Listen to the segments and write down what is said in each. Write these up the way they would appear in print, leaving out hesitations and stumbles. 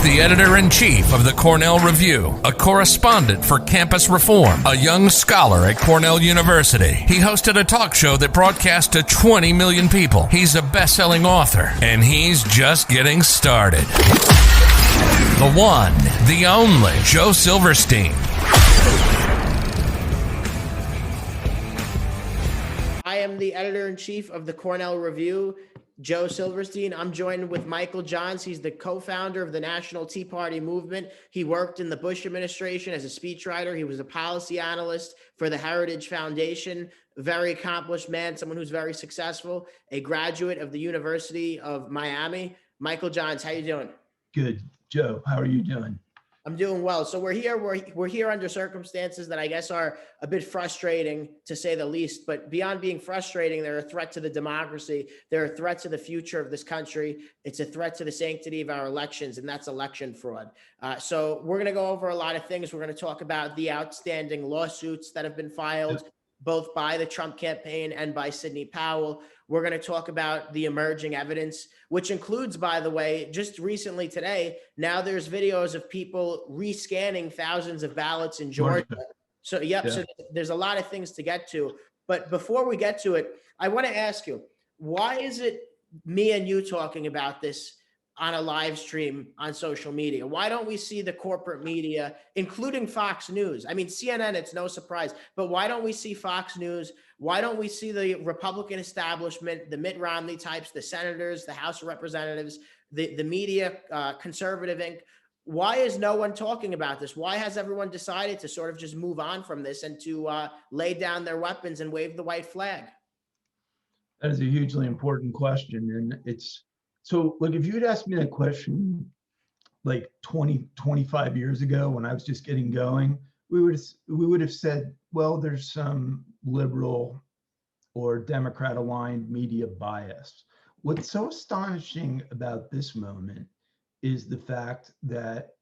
He's the editor-in-chief of the Cornell Review, a correspondent for campus reform, a young scholar at Cornell University. He hosted a talk show that broadcast to 20 million people. He's a best-selling author, and he's just getting started. The one, the only, Joe Silverstein. I am the editor-in-chief of the Cornell Review, Joe Silverstein. I'm joined with Michael Johns. He's the co-founder of the National Tea Party movement. He worked in the Bush administration as a speechwriter. He was a policy analyst for the Heritage Foundation. A very accomplished man, someone who's very successful, a graduate of the University of Miami. Michael Johns, how you doing? Good. Joe, how are you doing? I'm doing well. So we're here under circumstances that I guess are a bit frustrating, to say the least. But beyond being frustrating, they're a threat to the democracy. They're a threat to the future of this country. It's a threat to the sanctity of our elections, and that's election fraud. So we're going to go over a lot of things. We're going to talk about the outstanding lawsuits that have been filed, both by the Trump campaign and by Sidney Powell. We're going to talk about the emerging evidence, which includes, by the way, just recently today, now there's videos of people rescanning thousands of ballots in Georgia. So, so there's a lot of things to get to. But before we get to it, I want to ask you, why is it me and you talking about this on a live stream on social media? Why don't we see the corporate media, including Fox News? I mean, CNN, it's no surprise, but why don't we see Fox News? Why don't we see the Republican establishment, the Mitt Romney types, the senators, the House of Representatives, the media, Conservative Inc.? Why is no one talking about this? Why has everyone decided to sort of just move on from this and to lay down their weapons and wave the white flag? That is a hugely important question. And so look, if you had asked me that question like 20, 25 years ago when I was just getting going, we would have said, well, there's some liberal or Democrat aligned media bias. What's so astonishing about this moment is the fact that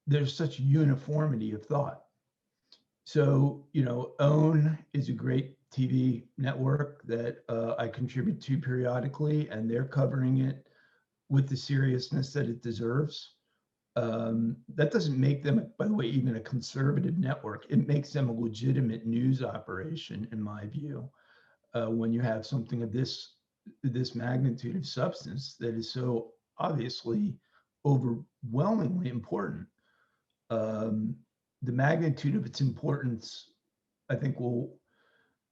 there's such uniformity of thought. So, OWN is a great TV network that I contribute to periodically, and they're covering it with the seriousness that it deserves. That doesn't make them, by the way, even a conservative network. It makes them a legitimate news operation, in my view, when you have something of this magnitude of substance that is so obviously overwhelmingly important. The magnitude of its importance, I think, will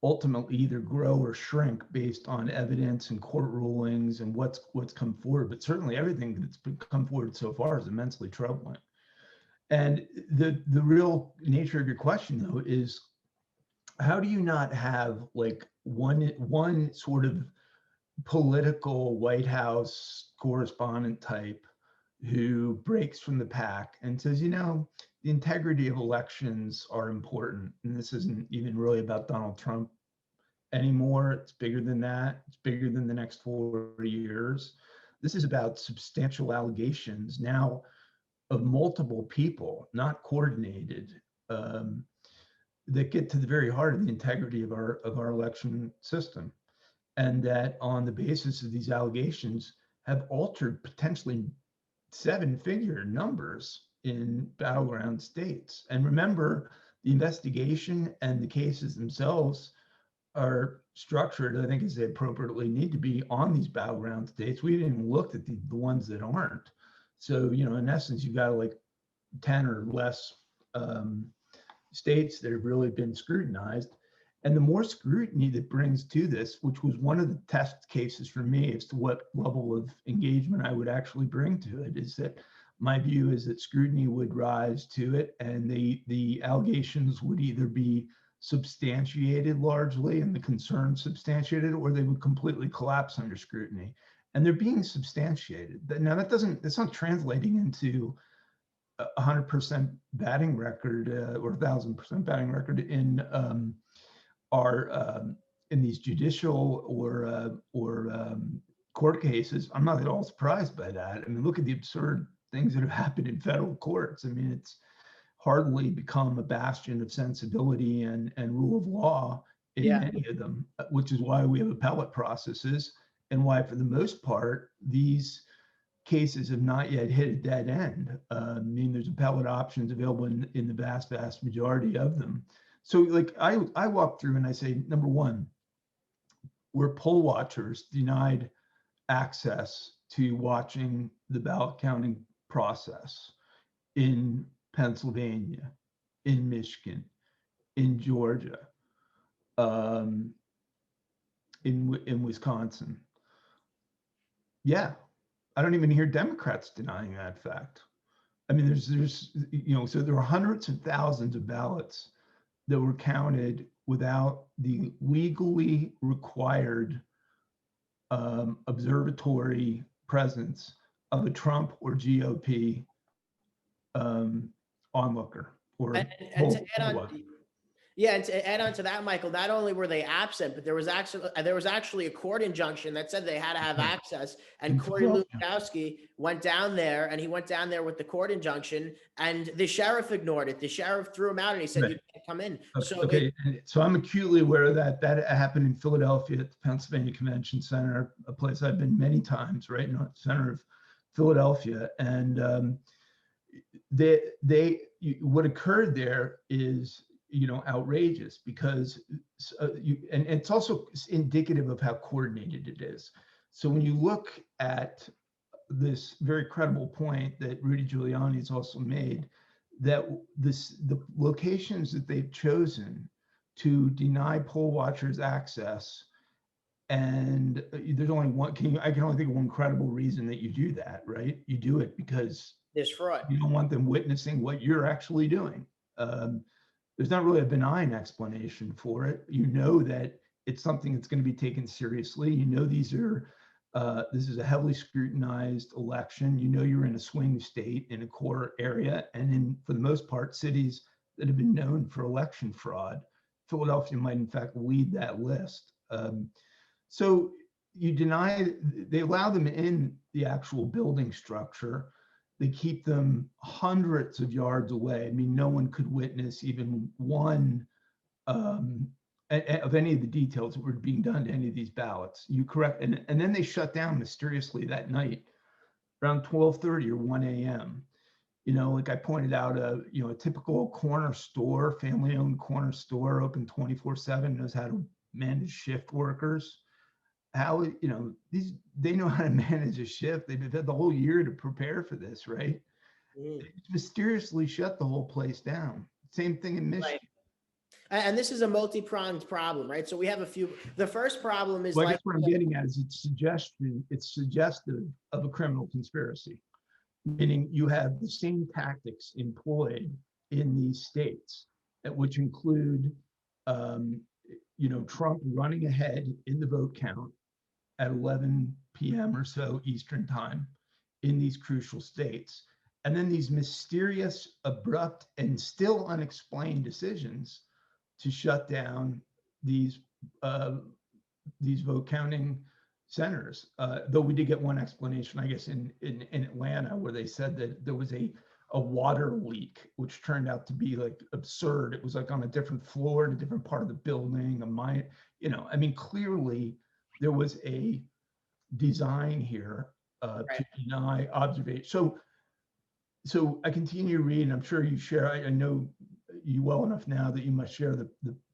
ultimately either grow or shrink based on evidence and court rulings and what's come forward. But certainly everything that's come forward so far is immensely troubling. And the real nature of your question, though, is how do you not have like one sort of political White House correspondent type who breaks from the pack and says, the integrity of elections are important. And this isn't even really about Donald Trump anymore. It's bigger than that. It's bigger than the next 4 years. This is about substantial allegations now of multiple people, not coordinated, that get to the very heart of the integrity of our election system. And that on the basis of these allegations have altered potentially 7-figure numbers in battleground states. And remember, the investigation and the cases themselves are structured, I think, as they appropriately need to be on these battleground states. We haven't even looked at the ones that aren't. So, in essence, you've got like 10 or less states that have really been scrutinized. And the more scrutiny that brings to this, which was one of the test cases for me as to what level of engagement I would actually bring to it, is that my view is that scrutiny would rise to it, and the allegations would either be substantiated largely and the concerns substantiated, or they would completely collapse under scrutiny. And they're being substantiated. Now that's not translating into 100% batting record or 1,000% batting record in in these judicial or court cases. I'm not at all surprised by that. I mean, look at the absurd things that have happened in federal courts. I mean, it's hardly become a bastion of sensibility and rule of law in many of them, which is why we have appellate processes and why, for the most part, these cases have not yet hit a dead end. I mean, there's appellate options available in the vast majority of them. So like I walk through and I say, number one, were poll watchers denied access to watching the ballot counting process in Pennsylvania, in Michigan, in Georgia, in Wisconsin. Yeah, I don't even hear Democrats denying that fact. I mean, there's so there were hundreds of thousands of ballots that were counted without the legally required observatory presence of a Trump or GOP onlooker or And to add on, yeah, and to add on to that, Michael, not only were they absent, but there was actually a court injunction that said they had to have access. And Corey Lewandowski went down there, and he went down there with the court injunction, and the sheriff ignored it. The sheriff threw him out, and he said, "You can't come in." So I'm acutely aware of that. That happened in Philadelphia at the Pennsylvania Convention Center, a place I've been many times, right in the center of Philadelphia. And what occurred there is, outrageous, because and it's also indicative of how coordinated it is. So when you look at this very credible point that Rudy Giuliani has also made, that the locations that they've chosen to deny poll watchers access, and there's only one, I can only think of one credible reason that you do that, right? You do it because there's fraud. You don't want them witnessing what you're actually doing. There's not really a benign explanation for it. You know that it's something that's going to be taken seriously. You know this is a heavily scrutinized election. You know you're in a swing state in a core area, and for the most part, cities that have been known for election fraud. Philadelphia might in fact lead that list. So they allow them in the actual building structure. They keep them hundreds of yards away. I mean, no one could witness even one of any of the details that were being done to any of these ballots. You correct, and then they shut down mysteriously that night around 12:30 or 1 a.m. Like I pointed out, a typical corner store, family-owned corner store, open 24/7, knows how to manage shift workers. How, they know how to manage a shift. They've had the whole year to prepare for this, right? They mysteriously shut the whole place down. Same thing in Michigan. Right. And this is a multi-pronged problem, right? So we have a few. The first problem is, I guess what I'm getting at is it's suggestive of a criminal conspiracy, meaning you have the same tactics employed in these states, which include, Trump running ahead in the vote count at 11 p.m. or so Eastern time in these crucial states. And then these mysterious, abrupt, and still unexplained decisions to shut down these vote counting centers. Though we did get one explanation, I guess, in Atlanta, where they said that there was a water leak, which turned out to be like absurd. It was like on a different floor in a different part of the building. Clearly there was a design here to deny observation. So I continue reading. I'm sure you share. I know you well enough now that you must share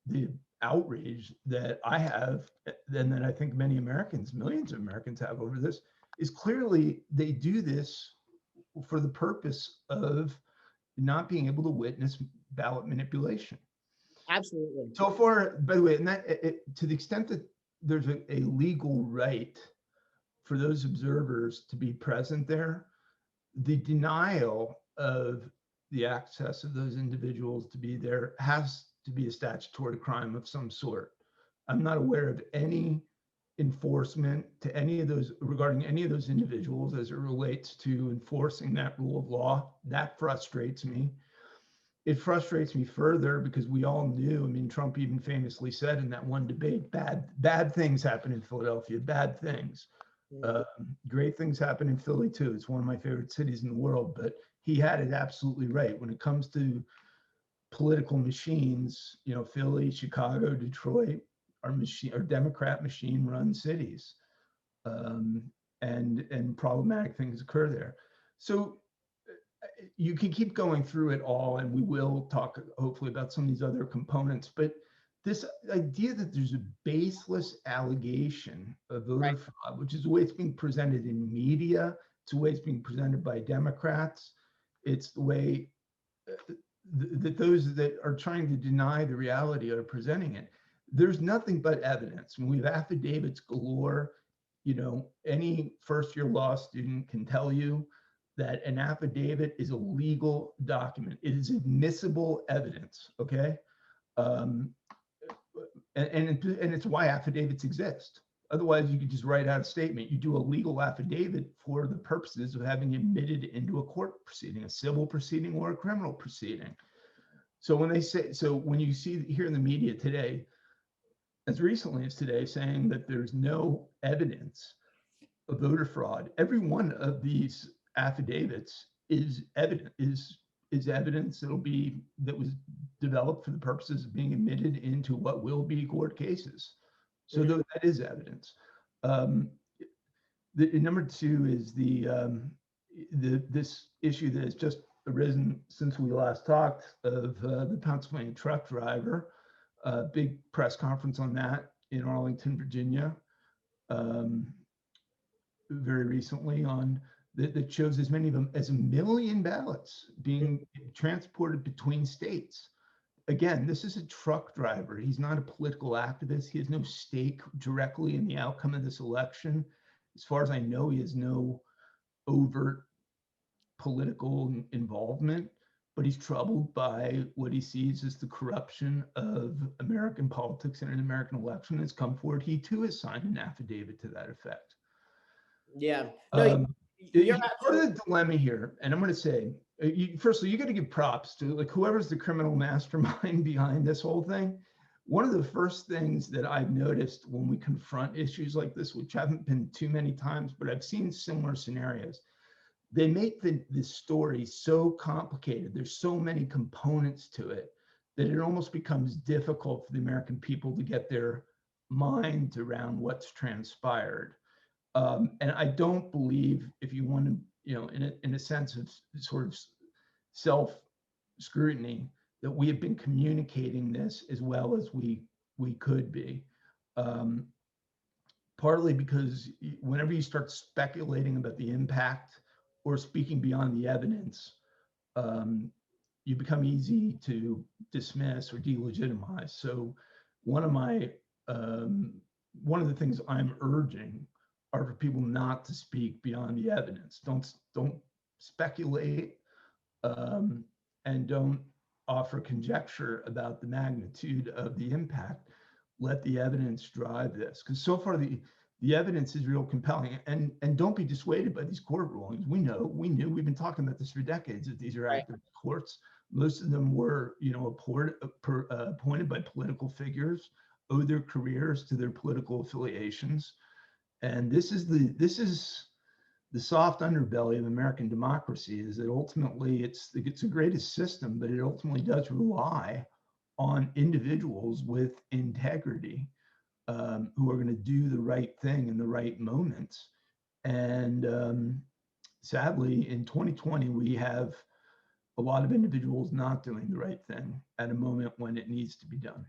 the outrage that I have, and that I think many Americans, millions of Americans, have over this. Is clearly they do this for the purpose of not being able to witness ballot manipulation. Absolutely. So far, by the way, and that to the extent that there's a legal right for those observers to be present there, the denial of the access of those individuals to be there has to be a statutory crime of some sort. I'm not aware of any enforcement to any of those regarding any of those individuals as it relates to enforcing that rule of law. That frustrates me. It frustrates me further because we all knew, Trump even famously said in that one debate, bad things happen in Philadelphia, bad things. Great things happen in Philly too. It's one of my favorite cities in the world, but he had it absolutely right. When it comes to political machines, Philly, Chicago, Detroit are Democrat machine run cities. and problematic things occur there. So you can keep going through it all, and we will talk hopefully about some of these other components, but this idea that there's a baseless allegation of voter fraud, which is the way it's being presented in media, it's the way it's being presented by Democrats, it's the way that those that are trying to deny the reality are presenting it. There's nothing but evidence. I mean, we have affidavits galore. You know, any first-year law student can tell you that an affidavit is a legal document. It is admissible evidence, okay? And it's why affidavits exist. Otherwise, you could just write out a statement. You do a legal affidavit for the purposes of having admitted into a court proceeding, a civil proceeding or a criminal proceeding. So when they say, so when you see here in the media today, as recently as today, saying that there's no evidence of voter fraud, every one of these affidavits is evidence that was developed for the purposes of being admitted into what will be court cases. So that is evidence. Number two is this issue that has just arisen since we last talked of the Pennsylvania truck driver. Big press conference on that in Arlington, Virginia, very recently, on that shows as many of them as 1 million ballots being transported between states. Again, this is a truck driver. He's not a political activist. He has no stake directly in the outcome of this election. As far as I know, he has no overt political involvement, but he's troubled by what he sees as the corruption of American politics in an American election. Has come forward. He too has signed an affidavit to that effect. Yeah. No, part of the dilemma here, and I'm going to say, firstly, you got to give props to like whoever's the criminal mastermind behind this whole thing. One of the first things that I've noticed when we confront issues like this, which haven't been too many times, but I've seen similar scenarios, they make the story so complicated. There's so many components to it that it almost becomes difficult for the American people to get their minds around what's transpired. And I don't believe, if you want to, you know, in a sense of sort of self-scrutiny, that we have been communicating this as well as we could be. Partly because whenever you start speculating about the impact or speaking beyond the evidence, you become easy to dismiss or delegitimize. So one of the things I'm urging are for people not to speak beyond the evidence. Don't speculate, and don't offer conjecture about the magnitude of the impact. Let the evidence drive this, because so far the evidence is real compelling. And don't be dissuaded by these court rulings. We knew, we've been talking about this for decades, that these are active courts. Most of them were, you know, appointed by political figures, owe their careers to their political affiliations. And this is the soft underbelly of American democracy, is that ultimately it's the greatest system, but it ultimately does rely on individuals with integrity, who are going to do the right thing in the right moments. And sadly, in 2020, we have a lot of individuals not doing the right thing at a moment when it needs to be done.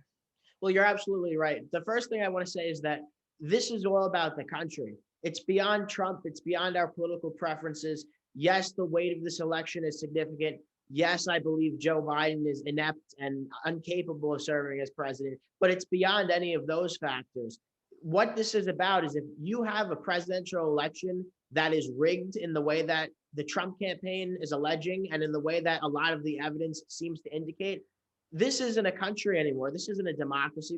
Well, you're absolutely right. The first thing I want to say is that this is all about the country. It's beyond Trump. It's beyond our political preferences. Yes, the weight of this election is significant. Yes, I believe Joe Biden is inept and incapable of serving as president, but it's beyond any of those factors. What this is about is if you have a presidential election that is rigged in the way that the Trump campaign is alleging, and in the way that a lot of the evidence seems to indicate, this isn't a country anymore. This isn't a democracy.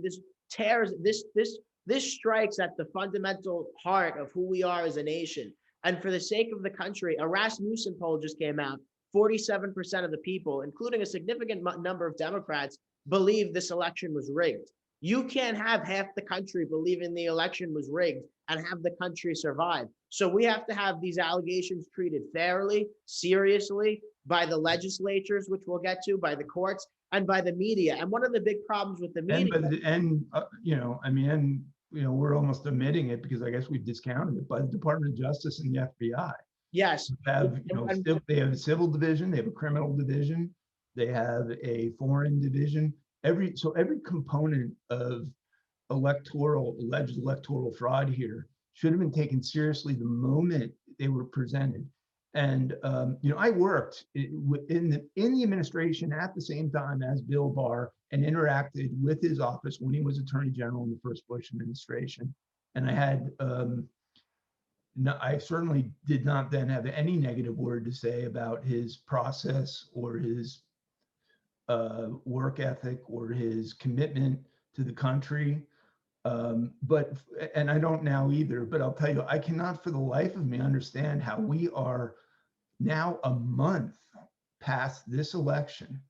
This strikes at the fundamental heart of who we are as a nation. And for the sake of the country, a Rasmussen poll just came out. 47% of the people, including a significant number of Democrats, believe this election was rigged. You can't have half the country believing the election was rigged and have the country survive. So we have to have these allegations treated fairly, seriously, by the legislatures, which we'll get to, by the courts, and by the media. And one of the big problems with the media, and we're almost omitting it because I guess we've discounted it, by the Department of Justice and the FBI. Yes. They have a civil division, they have a criminal division, they have a foreign division. Every component of alleged electoral fraud here should have been taken seriously the moment they were presented. And I worked in the administration at the same time as Bill Barr and interacted with his office when he was Attorney General in the first Bush administration. And I had I certainly did not then have any negative word to say about his process or his work ethic or his commitment to the country. And I don't now either, but I'll tell you, I cannot for the life of me understand how we are now a month past this election.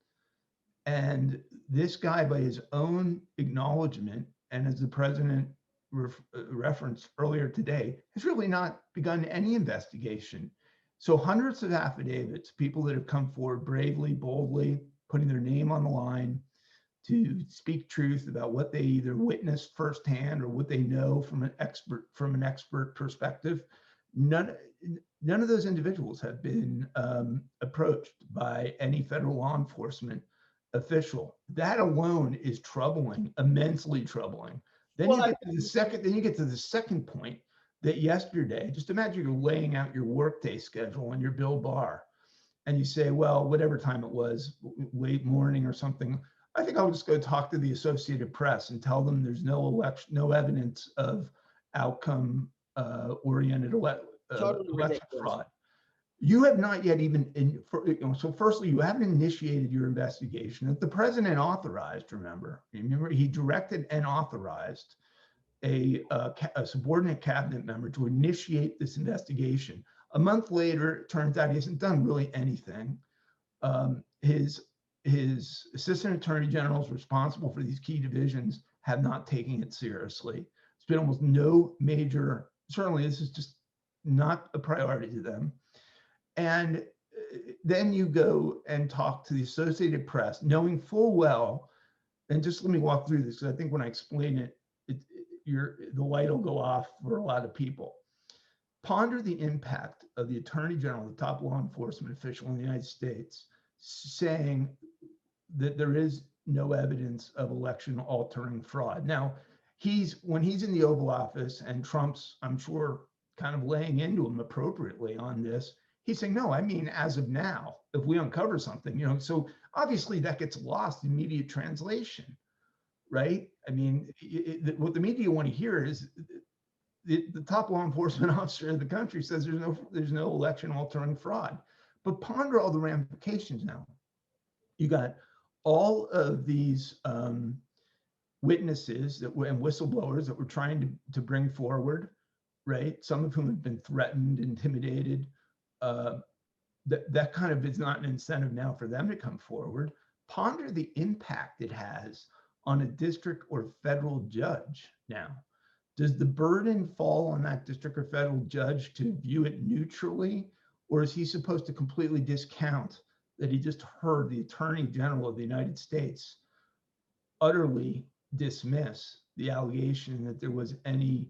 And this guy, by his own acknowledgement, and as the president referenced earlier today, has really not begun any investigation. So hundreds of affidavits, people that have come forward bravely, boldly, putting their name on the line to speak truth about what they either witnessed firsthand or what they know from an expert perspective. None of those individuals have been approached by any federal law enforcement official. That alone is troubling, immensely troubling. Then you get to the second point, that yesterday, just imagine you're laying out your workday schedule on your Bill Barr, and you say, well, whatever time it was, late morning or something, I think I'll just go talk to the Associated Press and tell them there's no evidence of outcome oriented election fraud. You have not yet so firstly, you haven't initiated your investigation that the president authorized. Remember, he directed and authorized a subordinate cabinet member to initiate this investigation. A month later, it turns out he hasn't done really anything. His assistant attorney generals responsible for these key divisions have not taken it seriously. It's been almost no major, certainly this is just not a priority to them. And then you go and talk to the Associated Press, knowing full well, and just let me walk through this, because I think when I explain it, the light will go off for a lot of people. Ponder the impact of the Attorney General, the top law enforcement official in the United States, saying that there is no evidence of election altering fraud. Now, when he's in the Oval Office and Trump's, I'm sure, kind of laying into him appropriately on this, he's saying, no, I mean, as of now, if we uncover something, so obviously that gets lost in media translation, right? I mean, what the media want to hear is the top law enforcement officer of the country says there's no election altering fraud. But ponder all the ramifications now. You got all of these witnesses and whistleblowers that we're trying to bring forward, right? Some of whom have been threatened, intimidated. That kind of is not an incentive now for them to come forward. Ponder the impact it has on a district or federal judge now. Does the burden fall on that district or federal judge to view it neutrally, or is he supposed to completely discount that he just heard the Attorney General of the United States utterly dismiss the allegation that there was any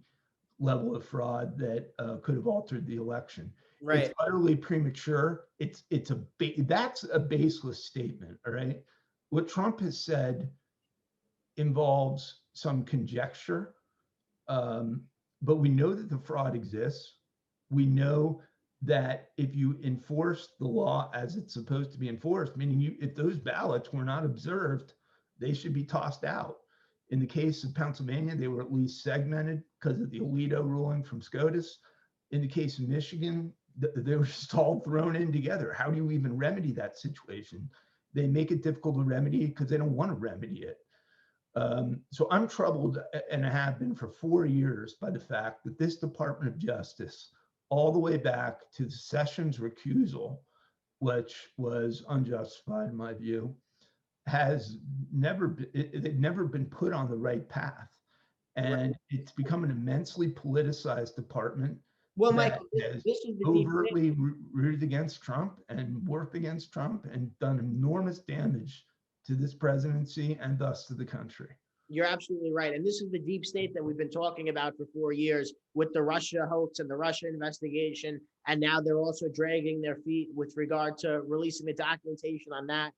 level of fraud that could have altered the election? Right. It's utterly premature. That's a baseless statement. All right. What Trump has said involves some conjecture, but we know that the fraud exists. We know that if you enforce the law as it's supposed to be enforced, meaning if those ballots were not observed, they should be tossed out. In the case of Pennsylvania, they were at least segmented because of the Alito ruling from SCOTUS. In the case of Michigan, they were just all thrown in together. How do you even remedy that situation? They make it difficult to remedy because they don't want to remedy it. So I'm troubled, and I have been for 4 years, by the fact that this Department of Justice, all the way back to Sessions' recusal, which was unjustified in my view, they've never been put on the right path. And it's become an immensely politicized department. Well, Michael, this is overtly rooted against Trump and worked against Trump and done enormous damage to this presidency and thus to the country. You're absolutely right. And this is the deep state that we've been talking about for 4 years with the Russia hoax and the Russia investigation. And now they're also dragging their feet with regard to releasing the documentation on that.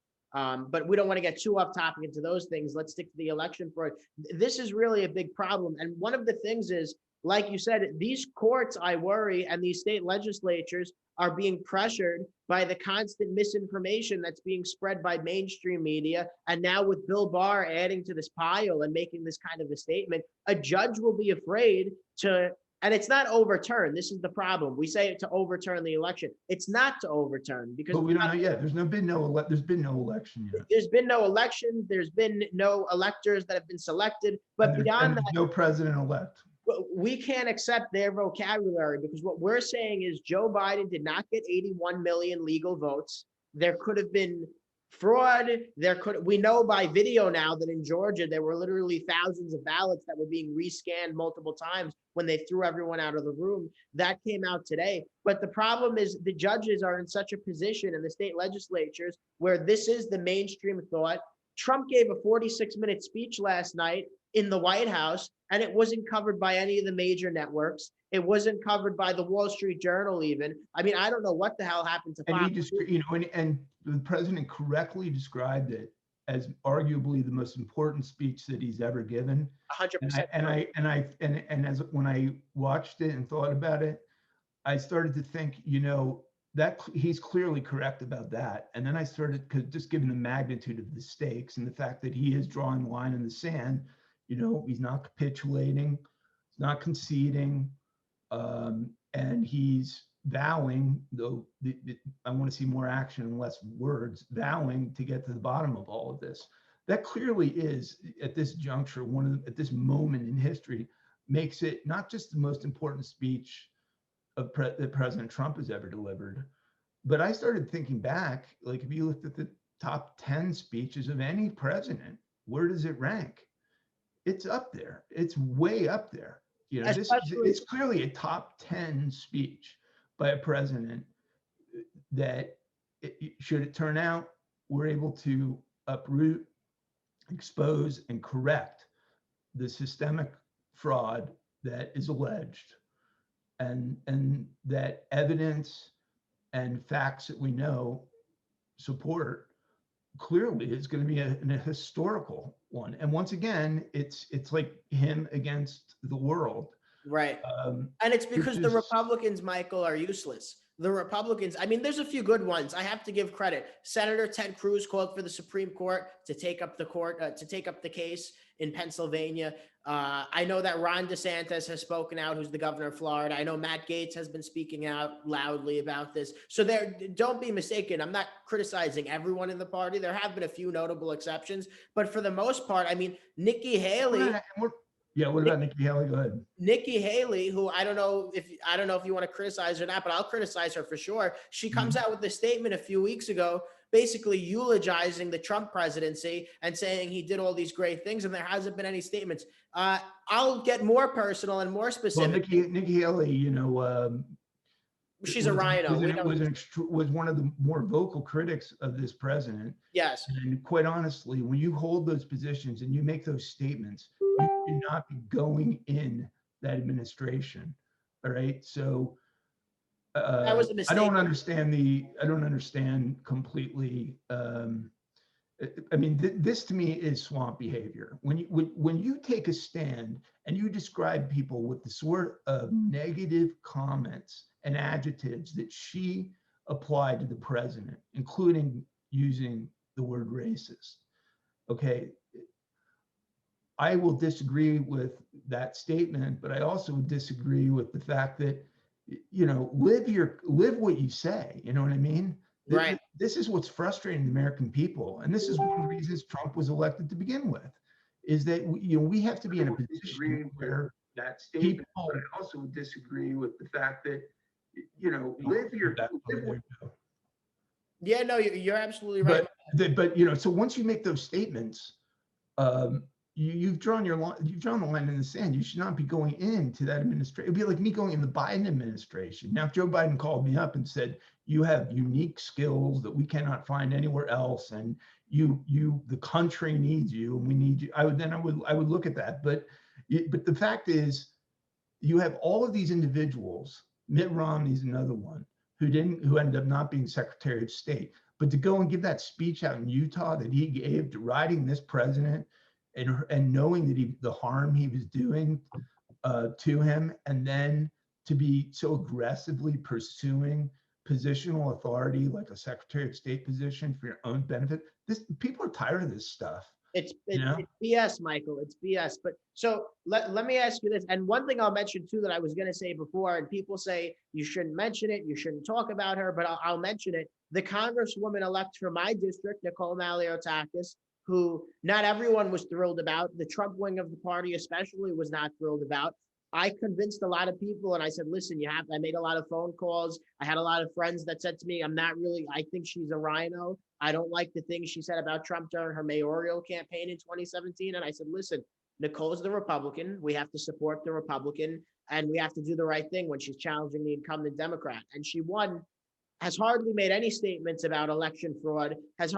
But we don't want to get too off topic into those things. Let's stick to the election for it. This is really a big problem. And one of the things is, like you said, these courts, I worry, and these state legislatures are being pressured by the constant misinformation that's being spread by mainstream media. And now with Bill Barr adding to this pile and making this kind of a statement, a judge will be afraid to, and it's not overturn. This is the problem. We say it to overturn the election. It's not to overturn because But we don't know yet. There's been no election yet. There's been no election. There's been no electors that have been selected. But beyond that, no president-elect. we can't accept their vocabulary because what we're saying is Joe Biden did not get 81 million legal votes. There could have been fraud. We know by video now that in Georgia, there were literally thousands of ballots that were being rescanned multiple times when they threw everyone out of the room. That came out today. But the problem is the judges are in such a position in the state legislatures where this is the mainstream thought. Trump gave a 46-minute speech last night in the White House, and it wasn't covered by any of the major networks. It wasn't covered by the Wall Street Journal even. I mean, I don't know what the hell happened to Fox. And he just, and the president correctly described it as arguably the most important speech that he's ever given. 100%. And as when I watched it and thought about it, I started to think, that he's clearly correct about that. And then I started, just given the magnitude of the stakes and the fact that he is drawing the line in the sand, he's not capitulating, he's not conceding, and he's vowing, though I want to see more action and less words, vowing to get to the bottom of all of this. That clearly is, at this juncture, at this moment in history, makes it not just the most important speech that President Trump has ever delivered, but I started thinking back, like if you looked at the top 10 speeches of any president, where does it rank? It's up there. It's way up there. It's clearly a top 10 speech by a president that, should it turn out, we're able to uproot, expose, and correct the systemic fraud that is alleged, and that evidence and facts that we know support, clearly is going to be a historical one. And once again, it's like him against the world. Right. And it's because the Republicans, Michael, are useless. The Republicans, I mean, there's a few good ones. I have to give credit. Senator Ted Cruz called for the Supreme Court to take up the case in Pennsylvania. I know that Ron DeSantis has spoken out, who's the governor of Florida. I know Matt Gaetz has been speaking out loudly about this. So don't be mistaken. I'm not criticizing everyone in the party. There have been a few notable exceptions, but for the most part, I mean, Nikki Haley. Yeah, what about Nikki Haley? Go ahead. Nikki Haley, who I don't know if you want to criticize her or not, but I'll criticize her for sure. She comes out with a statement a few weeks ago, basically eulogizing the Trump presidency and saying he did all these great things, and there hasn't been any statements. I'll get more personal and more specific. Well, Nikki Haley, she's a rhino. Was one of the more vocal critics of this president. Yes. And quite honestly, when you hold those positions and you make those statements, you should not be going in that administration. All right. So that was a mistake. I don't understand completely. I mean, this to me is swamp behavior. When you take a stand and you describe people with the sort of negative comments and adjectives that she applied to the president, including using the word racist. Okay, I will disagree with that statement, but I also disagree with the fact that, live what you say, you know what I mean? Right. This is what's frustrating the American people. And this is one of the reasons Trump was elected to begin with, is that, we have to be in a position where that statement, but I also disagree with the fact that, live your. Yeah, no, you're absolutely right. But so once you make those statements, you've drawn the line in the sand. You should not be going into that administration. It'd be like me going in the Biden administration. Now, if Joe Biden called me up and said, You have unique skills that we cannot find anywhere else, and the country needs you, and we need you. I would look at that, but the fact is, you have all of these individuals. Mitt Romney's another one who ended up not being Secretary of State, but to go and give that speech out in Utah that he gave to riding this president, and knowing that the harm he was doing to him, and then to be so aggressively pursuing positional authority like a Secretary of State position for your own benefit. People are tired of this stuff. It's BS, Michael. It's BS. But so let me ask you this. And one thing I'll mention too that I was going to say before, and people say you shouldn't mention it, you shouldn't talk about her, but I'll mention it. The Congresswoman elect from my district, Nicole Maliotakis, who not everyone was thrilled about, the Trump wing of the party especially was not thrilled about. I convinced a lot of people, and I said, listen, I made a lot of phone calls. I had a lot of friends that said to me, I think she's a rhino. I don't like the things she said about Trump during her mayoral campaign in 2017. And I said, listen, Nicole's the Republican. We have to support the Republican, and we have to do the right thing when she's challenging the incumbent Democrat. And she won, has hardly made any statements about election fraud, has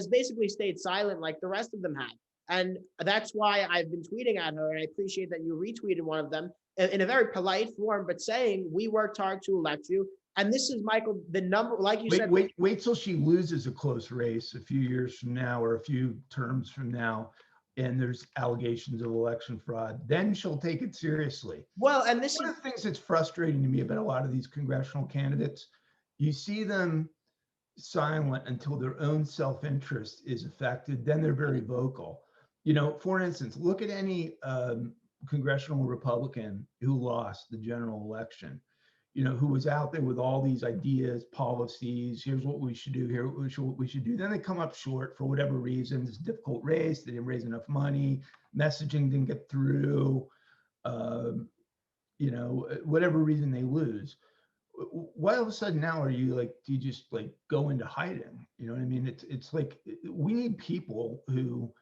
basically stayed silent like the rest of them have. And that's why I've been tweeting at her, and I appreciate that you retweeted one of them in a very polite form, but saying we worked hard to elect you. And this is, Michael, the number, like you said. Wait till she loses a close race a few years from now or a few terms from now, and there's allegations of election fraud. Then she'll take it seriously. Well, and one of the things that's frustrating to me about a lot of these congressional candidates, you see them silent until their own self-interest is affected. Then they're very vocal. For instance, look at any congressional Republican who lost the general election, who was out there with all these ideas, policies, here's what we should do, here's what we should do. Then they come up short for whatever reason. It's a difficult race. They didn't raise enough money. Messaging didn't get through. Whatever reason they lose. Why all of a sudden now do you just go into hiding? You know what I mean? It's like we need people who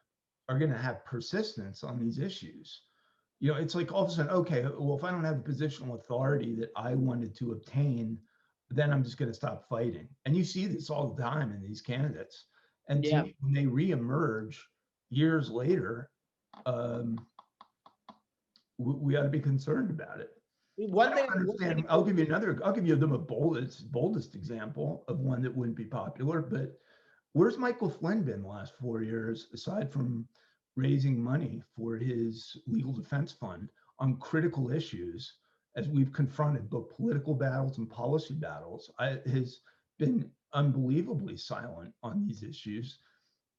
are going to have persistence on these issues. It's like all of a sudden, okay, well, if I don't have the positional authority that I wanted to obtain, then I'm just going to stop fighting. And you see this all the time in these candidates. And when they reemerge years later, we ought to be concerned about it. One thing I understand. I'll give you them a boldest example of one that wouldn't be popular, but where's Michael Flynn been the last 4 years, aside from raising money for his legal defense fund on critical issues, as we've confronted both political battles and policy battles? Has been unbelievably silent on these issues,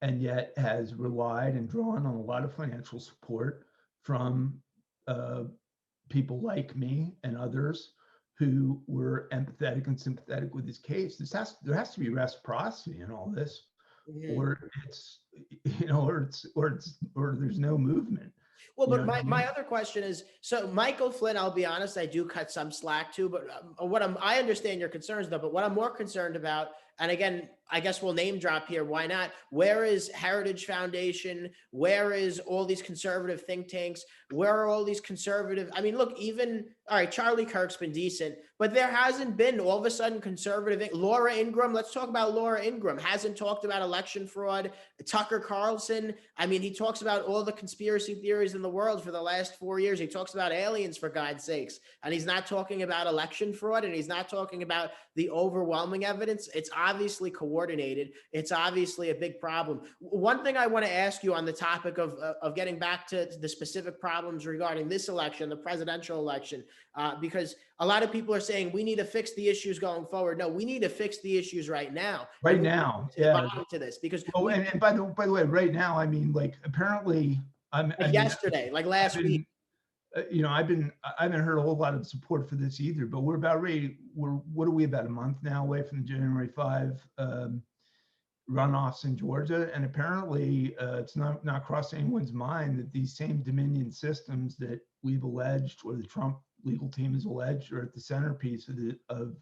and yet has relied and drawn on a lot of financial support from people like me and others who were empathetic and sympathetic with his case. There has to be reciprocity in all this, or there's no movement. Well, but my other question is, so Michael Flynn, I'll be honest, I do cut some slack too, but I understand your concerns though, but what I'm more concerned about, and again, I guess we'll name drop here. Why not? Where is Heritage Foundation? Where is all these conservative think tanks? Where are all these conservative? I mean, look, all right, Charlie Kirk's been decent, but there hasn't been all of a sudden conservative. Laura Ingraham, let's talk about Laura Ingraham, hasn't talked about election fraud. Tucker Carlson, I mean, he talks about all the conspiracy theories in the world for the last 4 years. He talks about aliens, for God's sakes, and he's not talking about election fraud, and he's not talking about the overwhelming evidence. It's obviously coordinated. It's obviously a big problem. One thing I want to ask you on the topic of getting back to the specific problems regarding this election, the presidential election, because a lot of people are saying we need to fix the issues going forward. No, we need to fix the issues right now. Right now, to this, because and by the way, right now, I mean, apparently, yesterday, last week. I haven't heard a whole lot of support for this either, but we're about ready. What are we, about a month now away from the January 5 runoffs in Georgia? And apparently it's not crossed anyone's mind that these same Dominion systems that we've alleged, or the Trump legal team has alleged, are at the centerpiece of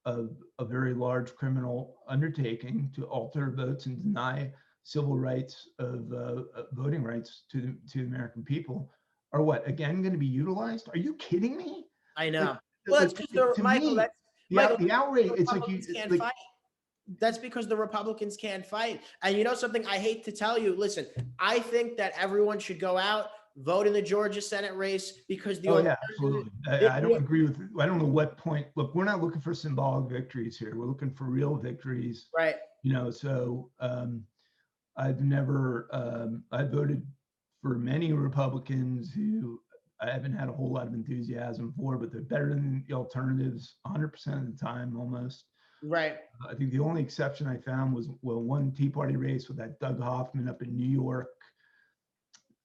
a very large criminal undertaking to alter votes and deny civil rights of voting rights to the American people, are again going to be utilized? Are you kidding me? I know. Well, it's because Michael, Michael, the outrage, it's like Republicans you, can't like, fight. That's because the Republicans can't fight. And you know something, I hate to tell you, listen, I think that everyone should go out, vote in the Georgia Senate race because the oh yeah, alternative, absolutely. I don't agree with, I don't know what point, look, we're not looking for symbolic victories here. We're looking for real victories, right. so I've never, I voted for many Republicans who I haven't had a whole lot of enthusiasm for, but they're better than the alternatives 100% of the time almost. Right. I think the only exception I found was, well, one Tea Party race with that Doug Hoffman up in New York,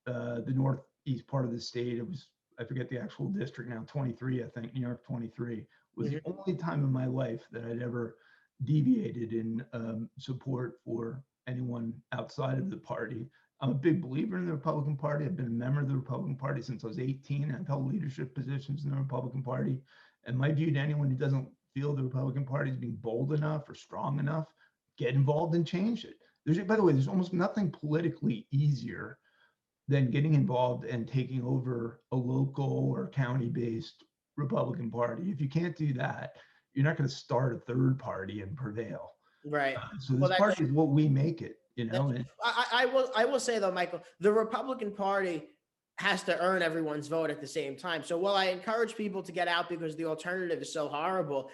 the northeast part of the state. It was, I forget the actual district now, 23, I think, New York 23 was the only time in my life that I'd ever deviated in support for anyone outside of the party. I'm a big believer in the Republican Party. I've been a member of the Republican Party since I was 18. I've held leadership positions in the Republican Party. And my view to anyone who doesn't feel the Republican Party is being bold enough or strong enough, get involved and change it. By the way, there's almost nothing politically easier than getting involved and taking over a local or county-based Republican Party. If you can't do that, you're not going to start a third party and prevail. Right. So Well, this party is what we make it, And I will say though, Michael, the Republican Party has to earn everyone's vote at the same time. So while I encourage people to get out because the alternative is so horrible,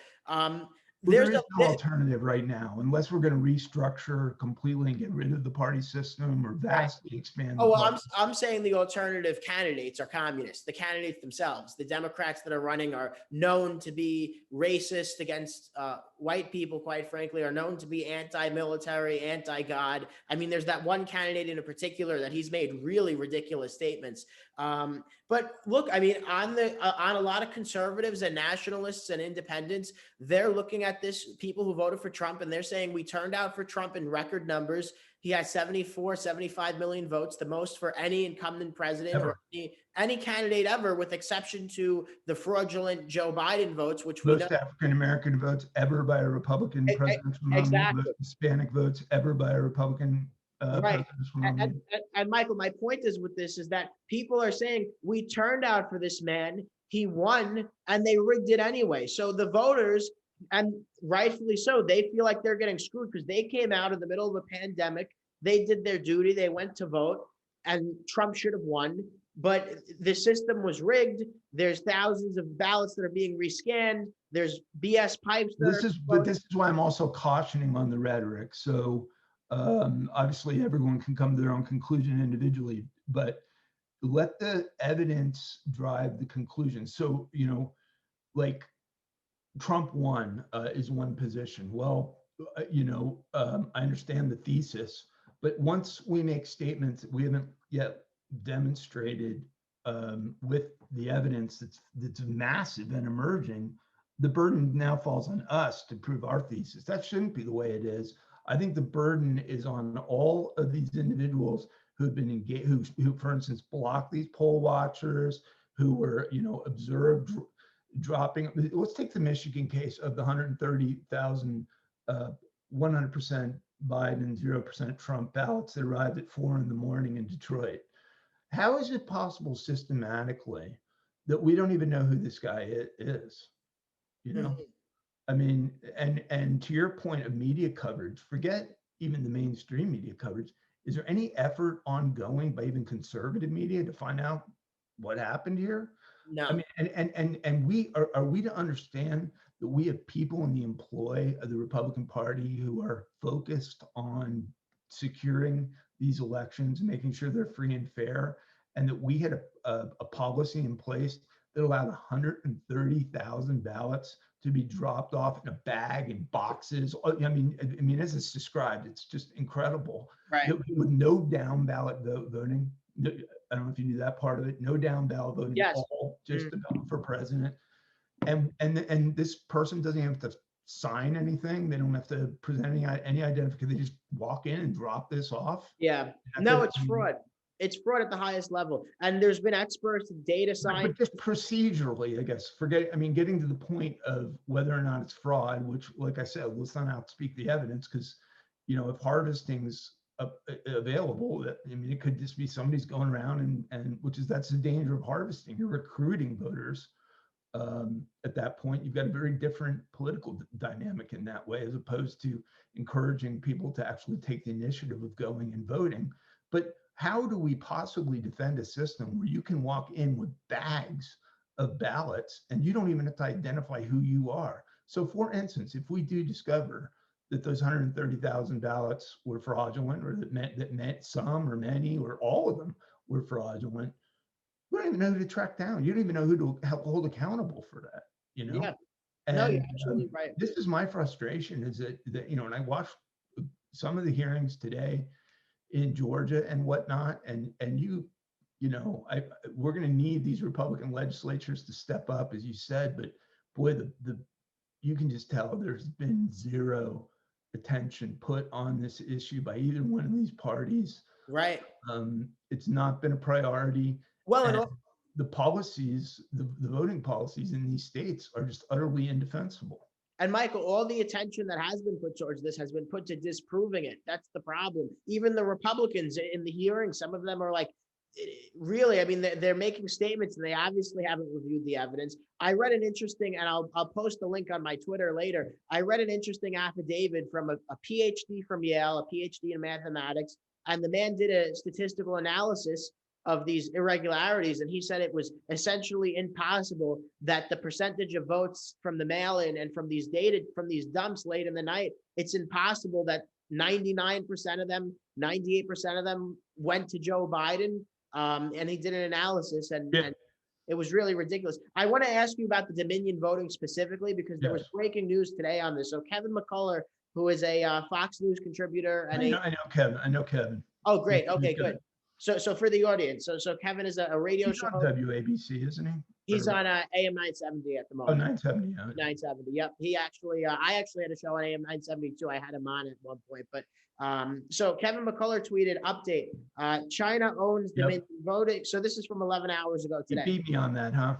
there is no alternative right now, unless we're going to restructure completely and get rid of the party system or vastly expand. Oh, well, I'm saying the alternative candidates are communists. The candidates themselves, the Democrats that are running, are known to be racist against white people, quite frankly, are known to be anti-military, anti-God. I mean, there's that one candidate in particular that he's made really ridiculous statements. But look, I mean, on a lot of conservatives and nationalists and independents, they're looking at this, people who voted for Trump, and they're saying we turned out for Trump in record numbers. He has 74, 75 million votes, the most for any incumbent president ever. or any candidate ever, with exception to the fraudulent Joe Biden votes, which we most African-American votes ever by a Republican presidential nominee, exactly. most Hispanic votes ever by a Republican right. And Michael, my point is with this is that people are saying we turned out for this man, he won, and they rigged it anyway. So the voters, and rightfully so, they feel like they're getting screwed because they came out in the middle of a pandemic. They did their duty. They went to vote, and Trump should have won. But the system was rigged. There's thousands of ballots that are being rescanned. There's BS pipes. But this is why I'm also cautioning on the rhetoric. So obviously, everyone can come to their own conclusion individually, but let the evidence drive the conclusion. So, like Trump won is one position. Well, I understand the thesis, but once we make statements that we haven't yet demonstrated with the evidence that's massive and emerging, the burden now falls on us to prove our thesis. That shouldn't be the way it is. I think the burden is on all of these individuals who've been engaged, who, for instance, blocked these poll watchers, who were, observed dropping. Let's take the Michigan case of the 130,000 100% Biden, 0% Trump ballots that arrived at 4 a.m. in Detroit. How is it possible systematically that we don't even know who this guy is? I mean, and to your point of media coverage, forget even the mainstream media coverage. Is there any effort ongoing by even conservative media to find out what happened here? No. I mean, and we are we to understand that we have people in the employ of the Republican Party who are focused on securing these elections and making sure they're free and fair, and that we had a policy in place that allowed 130,000 ballots to be dropped off in a bag in boxes. I mean, as it's described, it's just incredible. Right. With no down ballot voting. I don't know if you knew that part of it. No down ballot voting. Yes. All just about for president. And this person doesn't have to sign anything. They don't have to present any identification. They just walk in and drop this off. Yeah. No, it's fraud. It's fraud at the highest level. And there's been experts, data science. But just procedurally, I guess, getting to the point of whether or not it's fraud, which, like I said, let's not outspeak the evidence, because, if harvesting's available, it could just be somebody's going around and that's the danger of harvesting. You're recruiting voters at that point, you've got a very different political dynamic in that way, as opposed to encouraging people to actually take the initiative of going and voting. But how do we possibly defend a system where you can walk in with bags of ballots and you don't even have to identify who you are? So for instance, if we do discover that those 130,000 ballots were fraudulent, or that meant some or many or all of them were fraudulent, we don't even know who to track down. You don't even know who to hold accountable for that, you know? Yeah. And No, you're absolutely right. this is my frustration, is that, and I watched some of the hearings today in Georgia and whatnot, and we're going to need these Republican legislatures to step up, as you said, but boy, you can just tell there's been zero attention put on this issue by either one of these parties. Right. It's not been a priority. Well, and the policies, the voting policies in these states are just utterly indefensible. And Michael, all the attention that has been put towards this has been put to disproving it. That's the problem. Even the Republicans in the hearing, some of them are like, really, I mean, they're making statements and they obviously haven't reviewed the evidence. I read an interesting, and I'll post the link on my Twitter later. I read an interesting affidavit from a PhD from Yale, a PhD in mathematics, and the man did a statistical analysis of these irregularities. And he said it was essentially impossible that the percentage of votes from the mail-in and from these dumps late in the night, it's impossible that 99% of them, 98% of them went to Joe Biden. And he did an analysis, and it was really ridiculous. I want to ask you about the Dominion voting specifically, because there was breaking news today on this. So Kevin McCullough, who is a Fox News contributor, and I know Kevin. Oh, great. Okay, good. So for the audience, so Kevin is a radio show. On WABC, isn't he? He's on AM 970 at the moment. Oh, 970. 970. Yep. He actually, I actually had a show on AM 970 too. I had him on at one point, but so Kevin McCullough tweeted update. China owns Dominion voting. So this is from 11 hours ago today. You beat me on that, huh?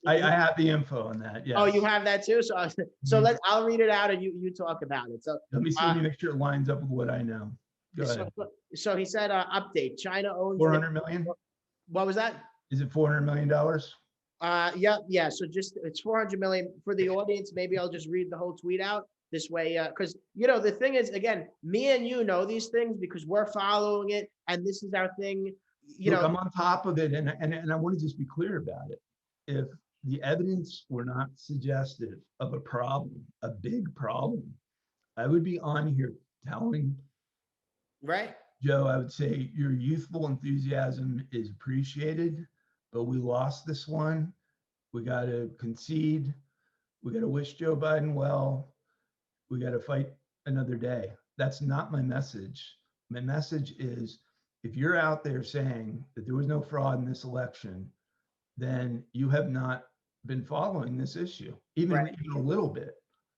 I have the info on that. Yeah. Oh, you have that too. So I'll read it out and you talk about it. So let me see. Let me make sure it lines up with what I know. Go ahead. So he said, update. China owns 400 million. What was that? Is it $400 million? Yeah. So it's 400 million for the audience. Maybe I'll just read the whole tweet out this way. Because, the thing is, again, me and you know these things because we're following it. And this is our thing. Look, I'm on top of it. And I want to just be clear about it. If the evidence were not suggestive of a problem, a big problem, I would be on here telling Right. Joe, I would say your youthful enthusiasm is appreciated, but we lost this one. We got to concede. We got to wish Joe Biden well. We got to fight another day. That's not my message. My message is, if you're out there saying that there was no fraud in this election, then you have not been following this issue, even a little bit,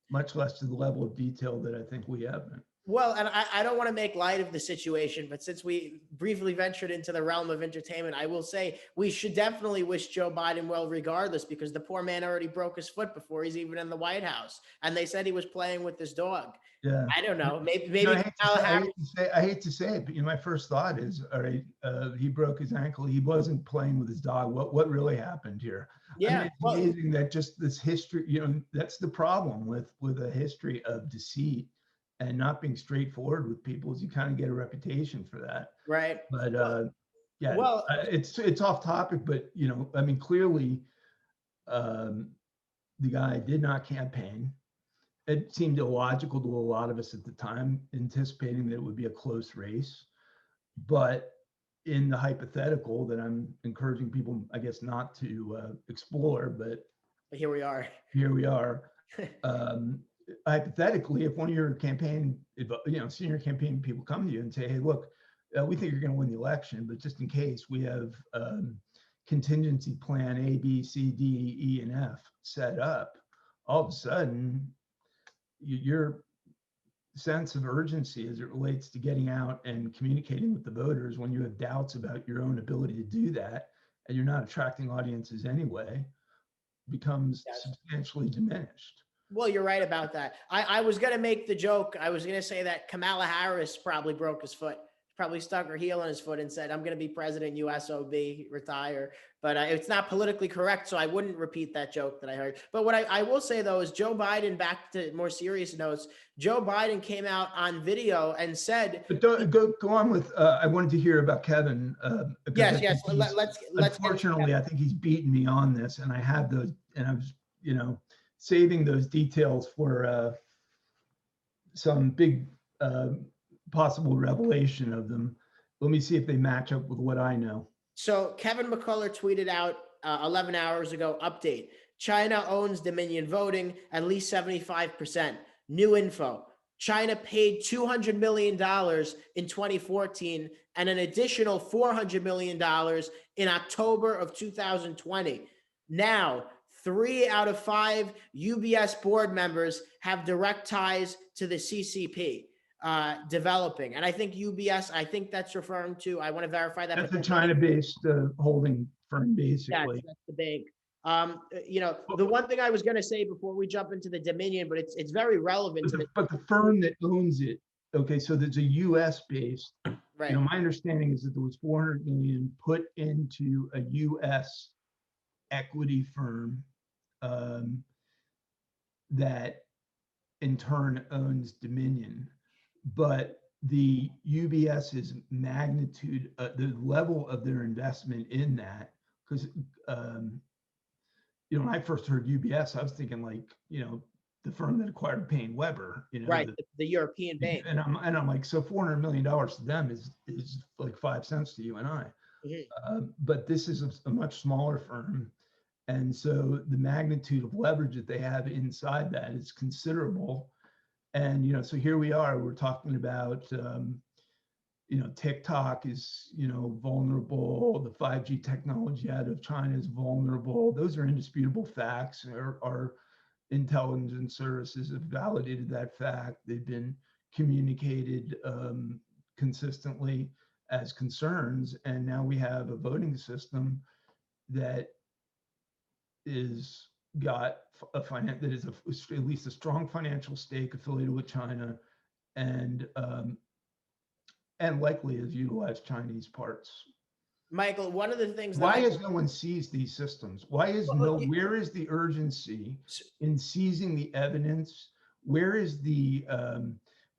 much less to the level of detail that I think we have been. Well, and I don't want to make light of the situation, but since we briefly ventured into the realm of entertainment, I will say we should definitely wish Joe Biden well regardless, because the poor man already broke his foot before he's even in the White House. And they said he was playing with his dog. Yeah. I don't know. Maybe I hate to say it, but my first thought is, all right, he broke his ankle. He wasn't playing with his dog. What really happened here? Yeah. I mean, it's amazing that just this history, that's the problem with a history of deceit and not being straightforward with people, is you kind of get a reputation for that. Right. But it's off topic, but I mean, clearly the guy did not campaign. It seemed illogical to a lot of us at the time, anticipating that it would be a close race. But in the hypothetical that I'm encouraging people, I guess, not to explore, but here we are. Hypothetically, if one of your campaign, senior campaign people come to you and say, hey, look, we think you're going to win the election, but just in case, we have contingency plan A, B, C, D, E, and F set up, all of a sudden, your sense of urgency as it relates to getting out and communicating with the voters when you have doubts about your own ability to do that, and you're not attracting audiences anyway, becomes substantially diminished. Well, you're right about that. I was going to make the joke. I was going to say that Kamala Harris probably broke his foot probably stuck her heel in his foot and said, I'm going to be president, USOB, retire. But it's not politically correct, so I wouldn't repeat that joke that I heard. But what I will say, though, is Joe Biden, back to more serious notes, Joe Biden came out on video and said— But go on with, I wanted to hear about Kevin. Yes, yes. Let's unfortunately, I think he's beaten me on this, and I have those, and I was, saving those details for some big possible revelation of them. Let me see if they match up with what I know. So Kevin McCullough tweeted out 11 hours ago, update: China owns Dominion voting, at least 75%. New info: China paid $200 million in 2014 and an additional $400 million in October of 2020. Now, 3 out of 5 UBS board members have direct ties to the CCP developing. And I think UBS, I think that's referring to, I want to verify that. That's a China-based holding firm, basically. That's the bank. The one thing I was going to say before we jump into the Dominion, but it's very relevant to but the firm that owns it, okay, so there's a US-based, right. My understanding is that there was 400 million put into a US equity firm that in turn owns Dominion. But the UBS's magnitude, the level of their investment in that, because when I first heard UBS, I was thinking like, the firm that acquired Payne Weber, right, the European bank. And I'm like, so $400 million to them is like 5 cents to you and I. Mm-hmm. But this is a much smaller firm. And so the magnitude of leverage that they have inside that is considerable. And, so here we are, we're talking about, TikTok is, vulnerable. The 5G technology out of China is vulnerable. Those are indisputable facts. Our intelligence services have validated that fact. They've been communicated consistently as concerns. And now we have a voting system that is got that is at least a strong financial stake affiliated with China, and likely has utilized Chinese parts. Michael, one of the things why has no one seized these systems? Where is the urgency in seizing the evidence? Where is the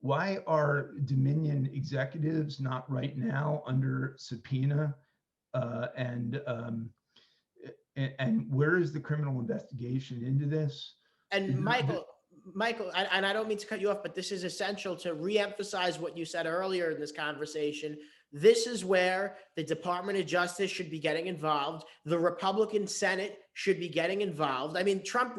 why are Dominion executives not right now under subpoena, and where is the criminal investigation into this? And Michael, and I don't mean to cut you off, but this is essential to reemphasize what you said earlier in this conversation. This is where the Department of Justice should be getting involved. The Republican Senate should be getting involved. I mean, Trump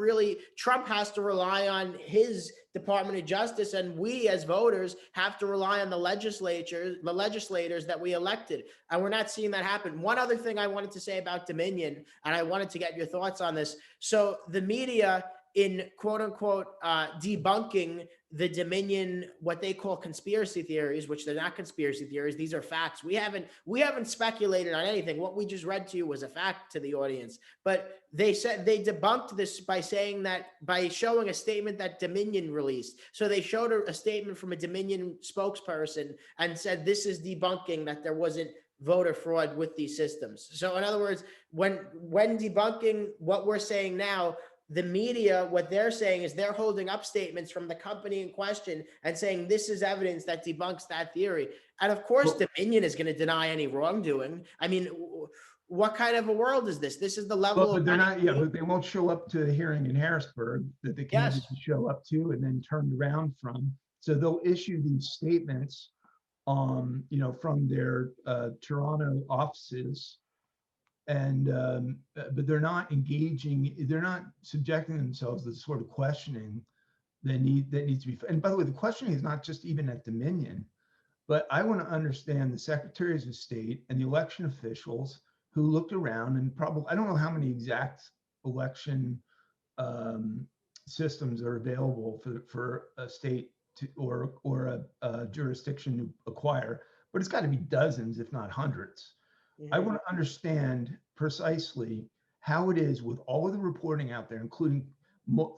has to rely on his Department of Justice, and we as voters have to rely on the legislators that we elected. And we're not seeing that happen. One other thing I wanted to say about Dominion, and I wanted to get your thoughts on this. So the media, in quote unquote debunking the Dominion, what they call conspiracy theories, which they're not conspiracy theories, these are facts. We haven't speculated on anything. What we just read to you was a fact to the audience. But they said they debunked this by showing a statement that Dominion released. So they showed a statement from a Dominion spokesperson and said this is debunking that there wasn't voter fraud with these systems. So in other words, when debunking what we're saying now, the media, what they're saying is they're holding up statements from the company in question and saying this is evidence that debunks that theory. And of course, Dominion is going to deny any wrongdoing. I mean, what kind of a world is this? This is the level but of— they're not, but they won't show up to the hearing in Harrisburg that they can show up to and then turned around from. So they'll issue these statements, from their Toronto offices. And but they're not engaging, they're not subjecting themselves to the sort of questioning that needs to be. And by the way, the questioning is not just even at Dominion, but I want to understand the secretaries of state and the election officials who looked around and probably, I don't know how many exact election systems are available for a state to, or a jurisdiction to acquire, but it's got to be dozens, if not hundreds. I want to understand precisely how it is with all of the reporting out there, including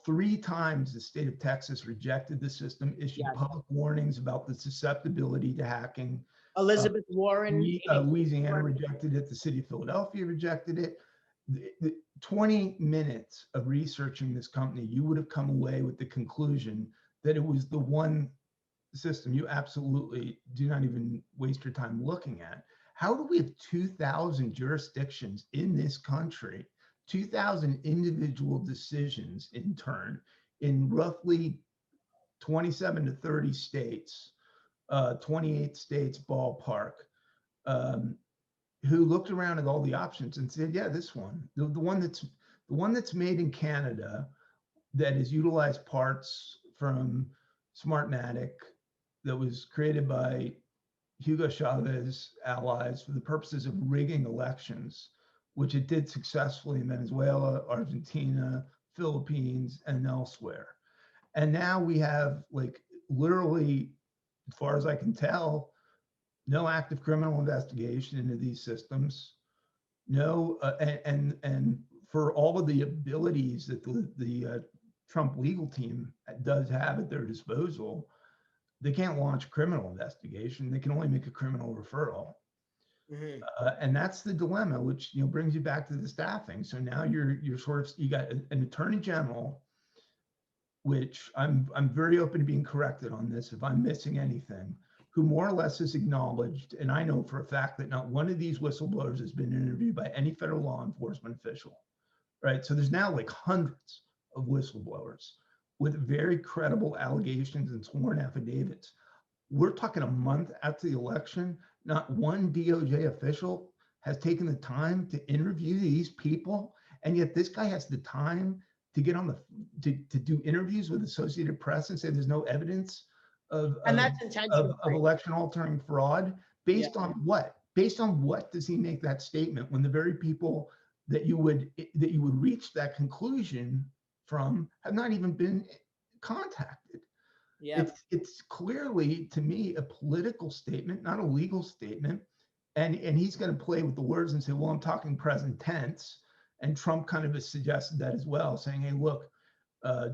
3 times the state of Texas rejected the system, issued public warnings about the susceptibility to hacking. Elizabeth Warren. Louisiana rejected it. The city of Philadelphia rejected it. The 20 minutes of researching this company, you would have come away with the conclusion that it was the one system you absolutely do not even waste your time looking at. How do we have 2,000 jurisdictions in this country, 2,000 individual decisions in turn in roughly 27 to 30 states, 28 states ballpark, who looked around at all the options and said, yeah, this one, the one that's made in Canada, that has utilized parts from Smartmatic, that was created by Hugo Chavez allies for the purposes of rigging elections, which it did successfully in Venezuela, Argentina, Philippines, and elsewhere. And now we have, like, literally, as far as I can tell, no active criminal investigation into these systems. No, and for all of the abilities that the Trump legal team does have at their disposal, they can't launch a criminal investigation. They can only make a criminal referral. Mm-hmm. And that's the dilemma, which, you know, brings you back to the staffing. So now you're sort of, you got an attorney general, which I'm very open to being corrected on this if I'm missing anything, who more or less is acknowledged, and I know for a fact that not one of these whistleblowers has been interviewed by any federal law enforcement official, right? So there's now like hundreds of whistleblowers with very credible allegations and sworn affidavits. We're talking a month after the election, not one DOJ official has taken the time to interview these people, and yet this guy has the time to get on to do interviews with Associated Press and say there's no evidence of that's intentional. Of election altering fraud. Based on what? Based on what does he make that statement when the very people that you would reach that conclusion from have not even been contacted? Yeah. It's clearly, to me, a political statement, not a legal statement. And he's going to play with the words and say, well, I'm talking present tense. And Trump kind of has suggested that as well, saying, hey, look,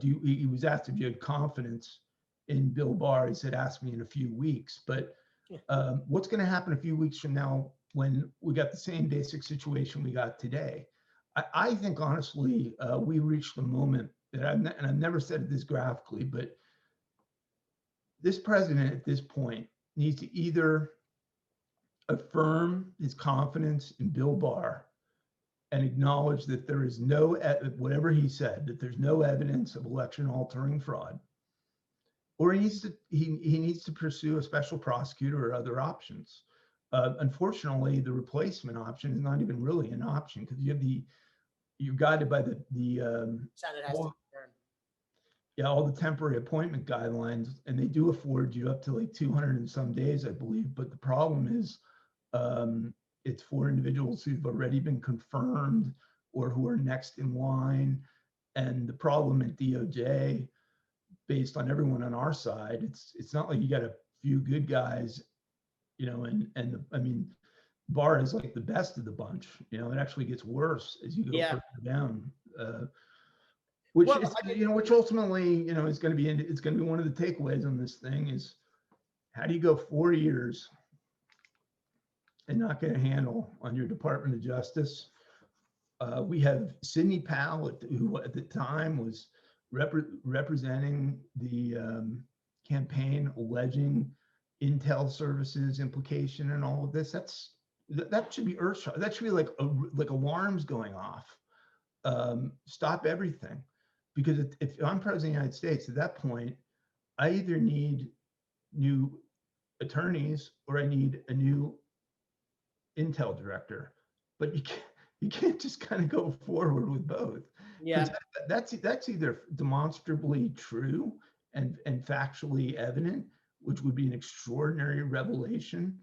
he was asked if you had confidence in Bill Barr. He said, ask me in a few weeks. But what's going to happen a few weeks from now when we got the same basic situation we got today? I think, honestly, we reached the moment that I've never said it this graphically, but this president at this point needs to either affirm his confidence in Bill Barr and acknowledge that there is no, whatever he said, that there's no evidence of election altering fraud, or he needs to pursue a special prosecutor or other options. Unfortunately, the replacement option is not even really an option, because you're guided by the Senate has to confirm. Yeah, all the temporary appointment guidelines, and they do afford you up to like 200 and some days, I believe. But the problem is, it's for individuals who've already been confirmed or who are next in line. And the problem at DOJ, based on everyone on our side, it's not like you got a few good guys, you know, I mean, Barr is like the best of the bunch. You know, it actually gets worse as you go further down. Which ultimately, you know, is going to be one of the takeaways on this thing is, how do you go 4 years and not get a handle on your Department of Justice? We have Sidney Powell, who at the time was representing the campaign, alleging intel services implication and all of this. That should be earthshot. That should be like alarms going off. Stop everything. Because if I'm president of the United States, at that point, I either need new attorneys or I need a new intel director. But you can't just kind of go forward with both. Yeah, that's either demonstrably true and factually evident, which would be an extraordinary revelation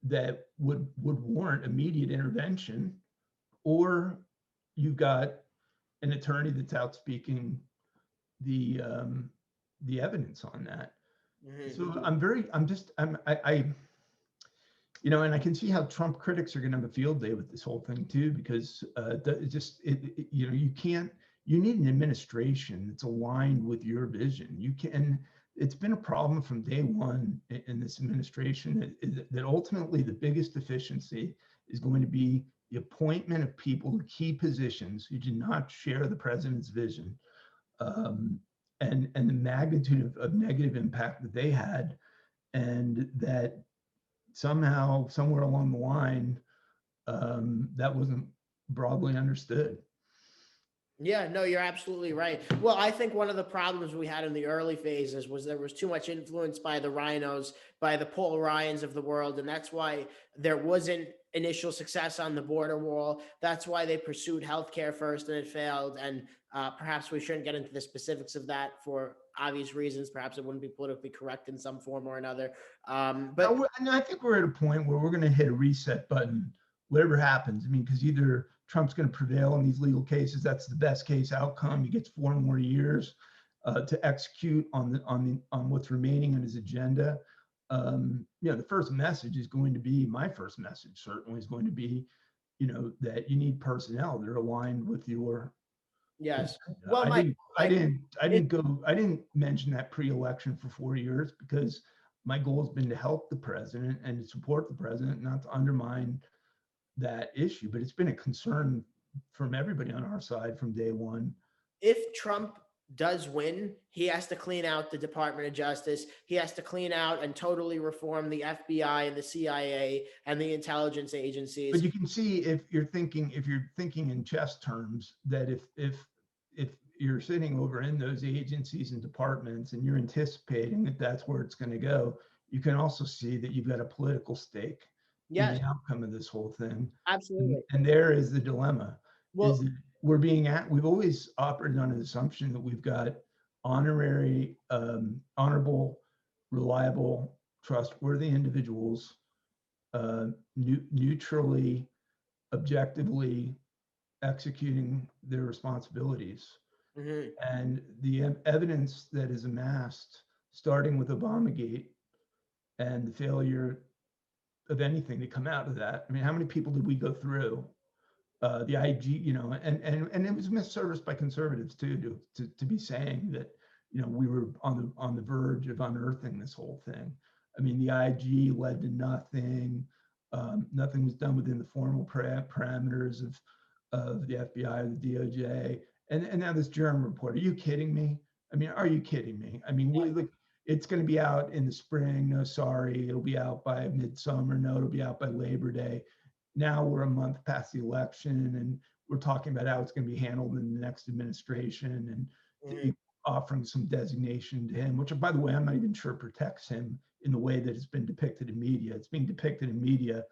that would warrant immediate intervention, or you've got an attorney that's out speaking the evidence on that. Mm-hmm. So you know, and I can see how Trump critics are going to have a field day with this whole thing too, because you know, you need an administration that's aligned with your vision. it's been a problem from day one in this administration that ultimately the biggest deficiency is going to be the appointment of people to key positions who do not share the president's vision, and the magnitude of negative impact that they had, and that somehow, somewhere along the line, that wasn't broadly understood. Yeah, no, you're absolutely right. Well, I think one of the problems we had in the early phases was there was too much influence by the rhinos, by the Paul Ryans of the world, and that's why there wasn't initial success on the border wall. That's why they pursued healthcare first and it failed. And perhaps we shouldn't get into the specifics of that for obvious reasons. Perhaps it wouldn't be politically correct in some form or another. But And I think we're at a point where we're going to hit a reset button, whatever happens. I mean, because either Trump's going to prevail in these legal cases, that's the best case outcome. He gets 4 more years to execute on what's remaining on his agenda. The first message is going to be, my first message certainly is going to be, that you need personnel that are aligned with your. yes, agenda. well, I didn't mention that pre-election for 4 years because my goal has been to help the president and to support the president, not to undermine that issue. But it's been a concern from everybody on our side from day one. if Trump does win, he has to clean out the Department of Justice. He has to clean out and totally reform the FBI and the CIA and the intelligence agencies. But you can see if you're thinking in chess terms, that if you're sitting over in those agencies and departments and you're anticipating that that's where it's going to go, you can also see that you've got a political stake in Yes, the outcome of this whole thing. absolutely. And there is the dilemma. Well, Is that we've always operated on an assumption that we've got honorary, honorable, reliable, trustworthy individuals, neutrally, objectively executing their responsibilities. mhm. And the evidence that is amassed, starting with Obamagate and the failure of anything to come out of that. I mean, how many people did we go through? The IG, and it was misserviced by conservatives too, to be saying that, we were on the verge of unearthing this whole thing. I mean, the IG led to nothing. Nothing was done within the formal parameters of the FBI or the DOJ. And now this Durham report. Are you kidding me? I mean, are you kidding me? I mean, it's going to be out in the spring. No, sorry, it'll be out by midsummer. No, it'll be out by Labor Day. Now we're a month past the election, and we're talking about how it's going to be handled in the next administration, and offering some designation to him, which, by the way, I'm not even sure protects him in the way that it's been depicted in media. It's being depicted in media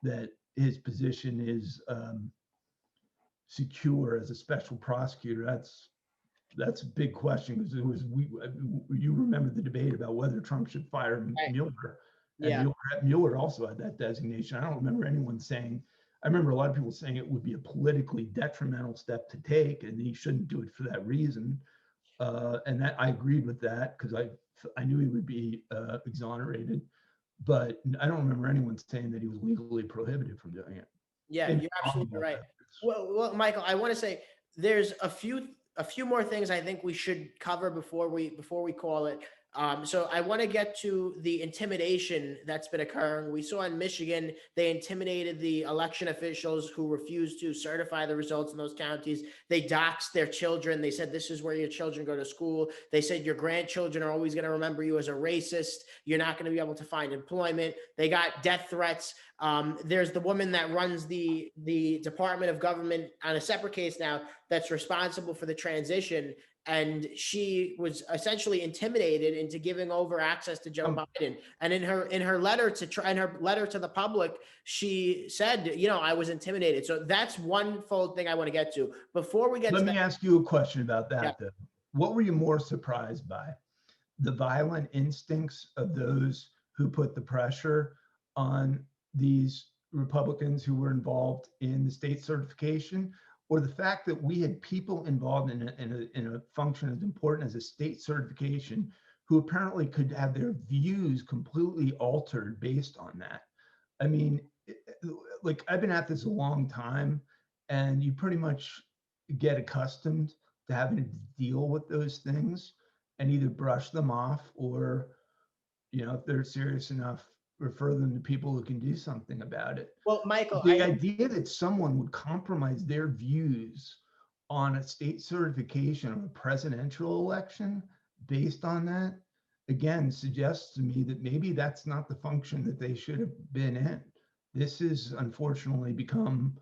that his position is secure as a special prosecutor. That's a big question, because you remember the debate about whether Trump should fire Mueller. And Mueller also had that designation. I don't remember anyone saying, I remember a lot of people saying it would be a politically detrimental step to take and he shouldn't do it for that reason. And that I agreed with that because I knew he would be exonerated. But I don't remember anyone saying that he was legally prohibited from doing it. Yeah, you're absolutely right. Well, Michael, I want to say there's a few more things I think we should cover before we call it. So I want to get to the intimidation that's been occurring. We saw in Michigan, they intimidated the election officials who refused to certify the results in those counties. They doxed their children. They said, this is where your children go to school. They said, your grandchildren are always going to remember you as a racist. You're not going to be able to find employment. They got death threats. There's the woman that runs the Department of Government on a separate case now that's responsible for the transition. And she was essentially intimidated into giving over access to Joe Biden. And in her letter to the public, she said, I was intimidated. So that's one full thing I want to get to. Before we get Let to me ask you a question about that, Yeah. though. What were you more surprised by? The violent instincts of those who put the pressure on these Republicans who were involved in the state certification, or the fact that we had people involved in a function as important as a state certification who apparently could have their views completely altered based on that? I mean, like, I've been at this a long time, and you pretty much get accustomed to having to deal with those things. and either brush them off or, if they're serious enough, refer them to people who can do something about it. Well, Michael, The idea that someone would compromise their views on a state certification of a presidential election based on that, again, suggests to me that maybe that's not the function that they should have been in. This has unfortunately become,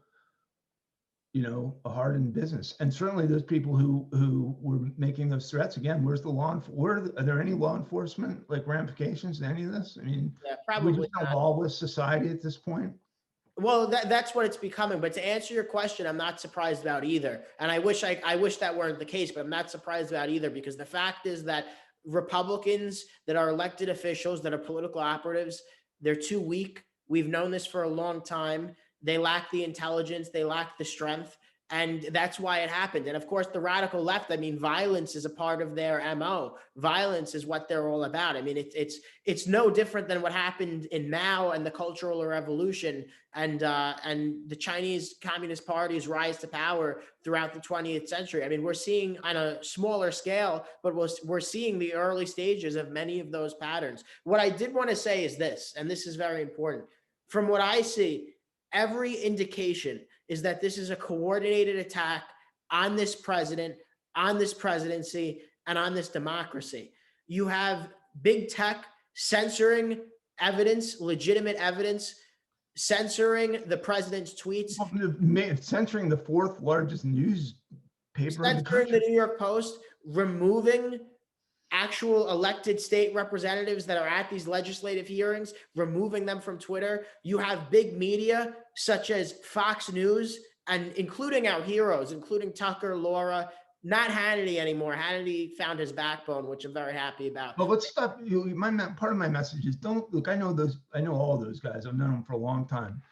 a hardened business. And certainly those people who were making those threats, again, where's the are there any law enforcement like ramifications to any of this? I mean, yeah, we're probably just a not. lawless society at this point. Well, that's what it's becoming. But to answer your question, I'm not surprised about either. And I wish that weren't the case, but I'm not surprised about either, because the fact is that Republicans that are elected officials, that are political operatives, they're too weak. We've known this for a long time. They lack the intelligence, they lack the strength. And that's why it happened. And of course, the radical left, I mean, violence is a part of their MO. Violence is what they're all about. I mean, it's no different than what happened in Mao and the Cultural Revolution and the Chinese Communist Party's rise to power throughout the 20th century. I mean, we're seeing on a smaller scale, but we're seeing the early stages of many of those patterns. What I did want to say is this, and this is very important. From what I see, every indication is that this is a coordinated attack on this president, on this presidency, and on this democracy. You have big tech censoring evidence, legitimate evidence, censoring the president's tweets, Censoring the fourth largest newspaper in the censoring the country. New York Post, removing actual elected state representatives that are at these legislative hearings, removing them from Twitter. You have big media such as Fox News, and including our heroes, including Tucker, Laura, not Hannity anymore. Hannity found his backbone, which I'm very happy about. But let's stop. Part of my message is don't look. I know all those guys. I've known them for a long time.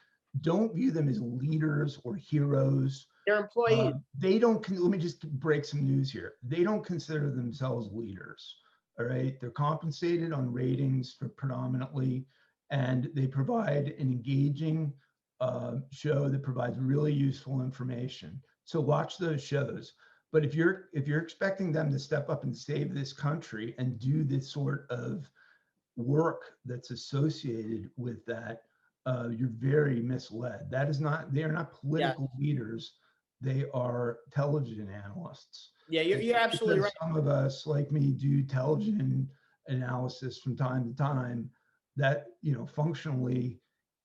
Don't view them as leaders or heroes. They're employees. They don't. Let me just break some news here. They don't consider themselves leaders. All right. They're compensated on ratings for predominantly, and they provide an engaging show that provides really useful information. So watch those shows. But if you're expecting them to step up and save this country and do this sort of work that's associated with that, you're very misled. That is not. They are not political leaders. They are television analysts. Yeah, you're absolutely right. Some of us, like me, do television analysis from time to time. That functionally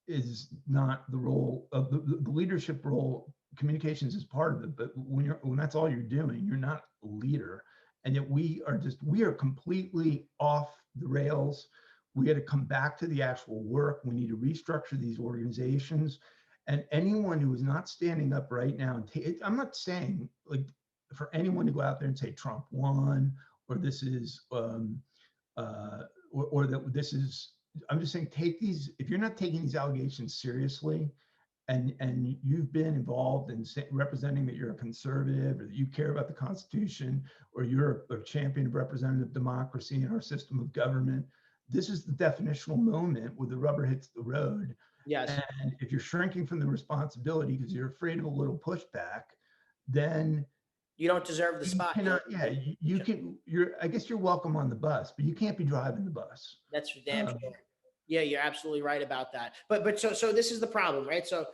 is not the role of the leadership role. Communications is part of it, but when that's all you're doing, you're not a leader. And yet we are completely off the rails. We got to come back to the actual work. We need to restructure these organizations. And anyone who is not standing up right now, I'm not saying like for anyone to go out there and say Trump won, or this is, or that this is. I'm just saying take these. If you're not taking these allegations seriously, and you've been involved in representing that you're a conservative, or that you care about the Constitution, or you're a champion of representative democracy in our system of government, this is the definitional moment where the rubber hits the road. Yes. And if you're shrinking from the responsibility because you're afraid of a little pushback, then you don't deserve the spot. You can. I guess you're welcome on the bus, but you can't be driving the bus. That's for damn sure. Yeah, you're absolutely right about that. But so this is the problem, right? So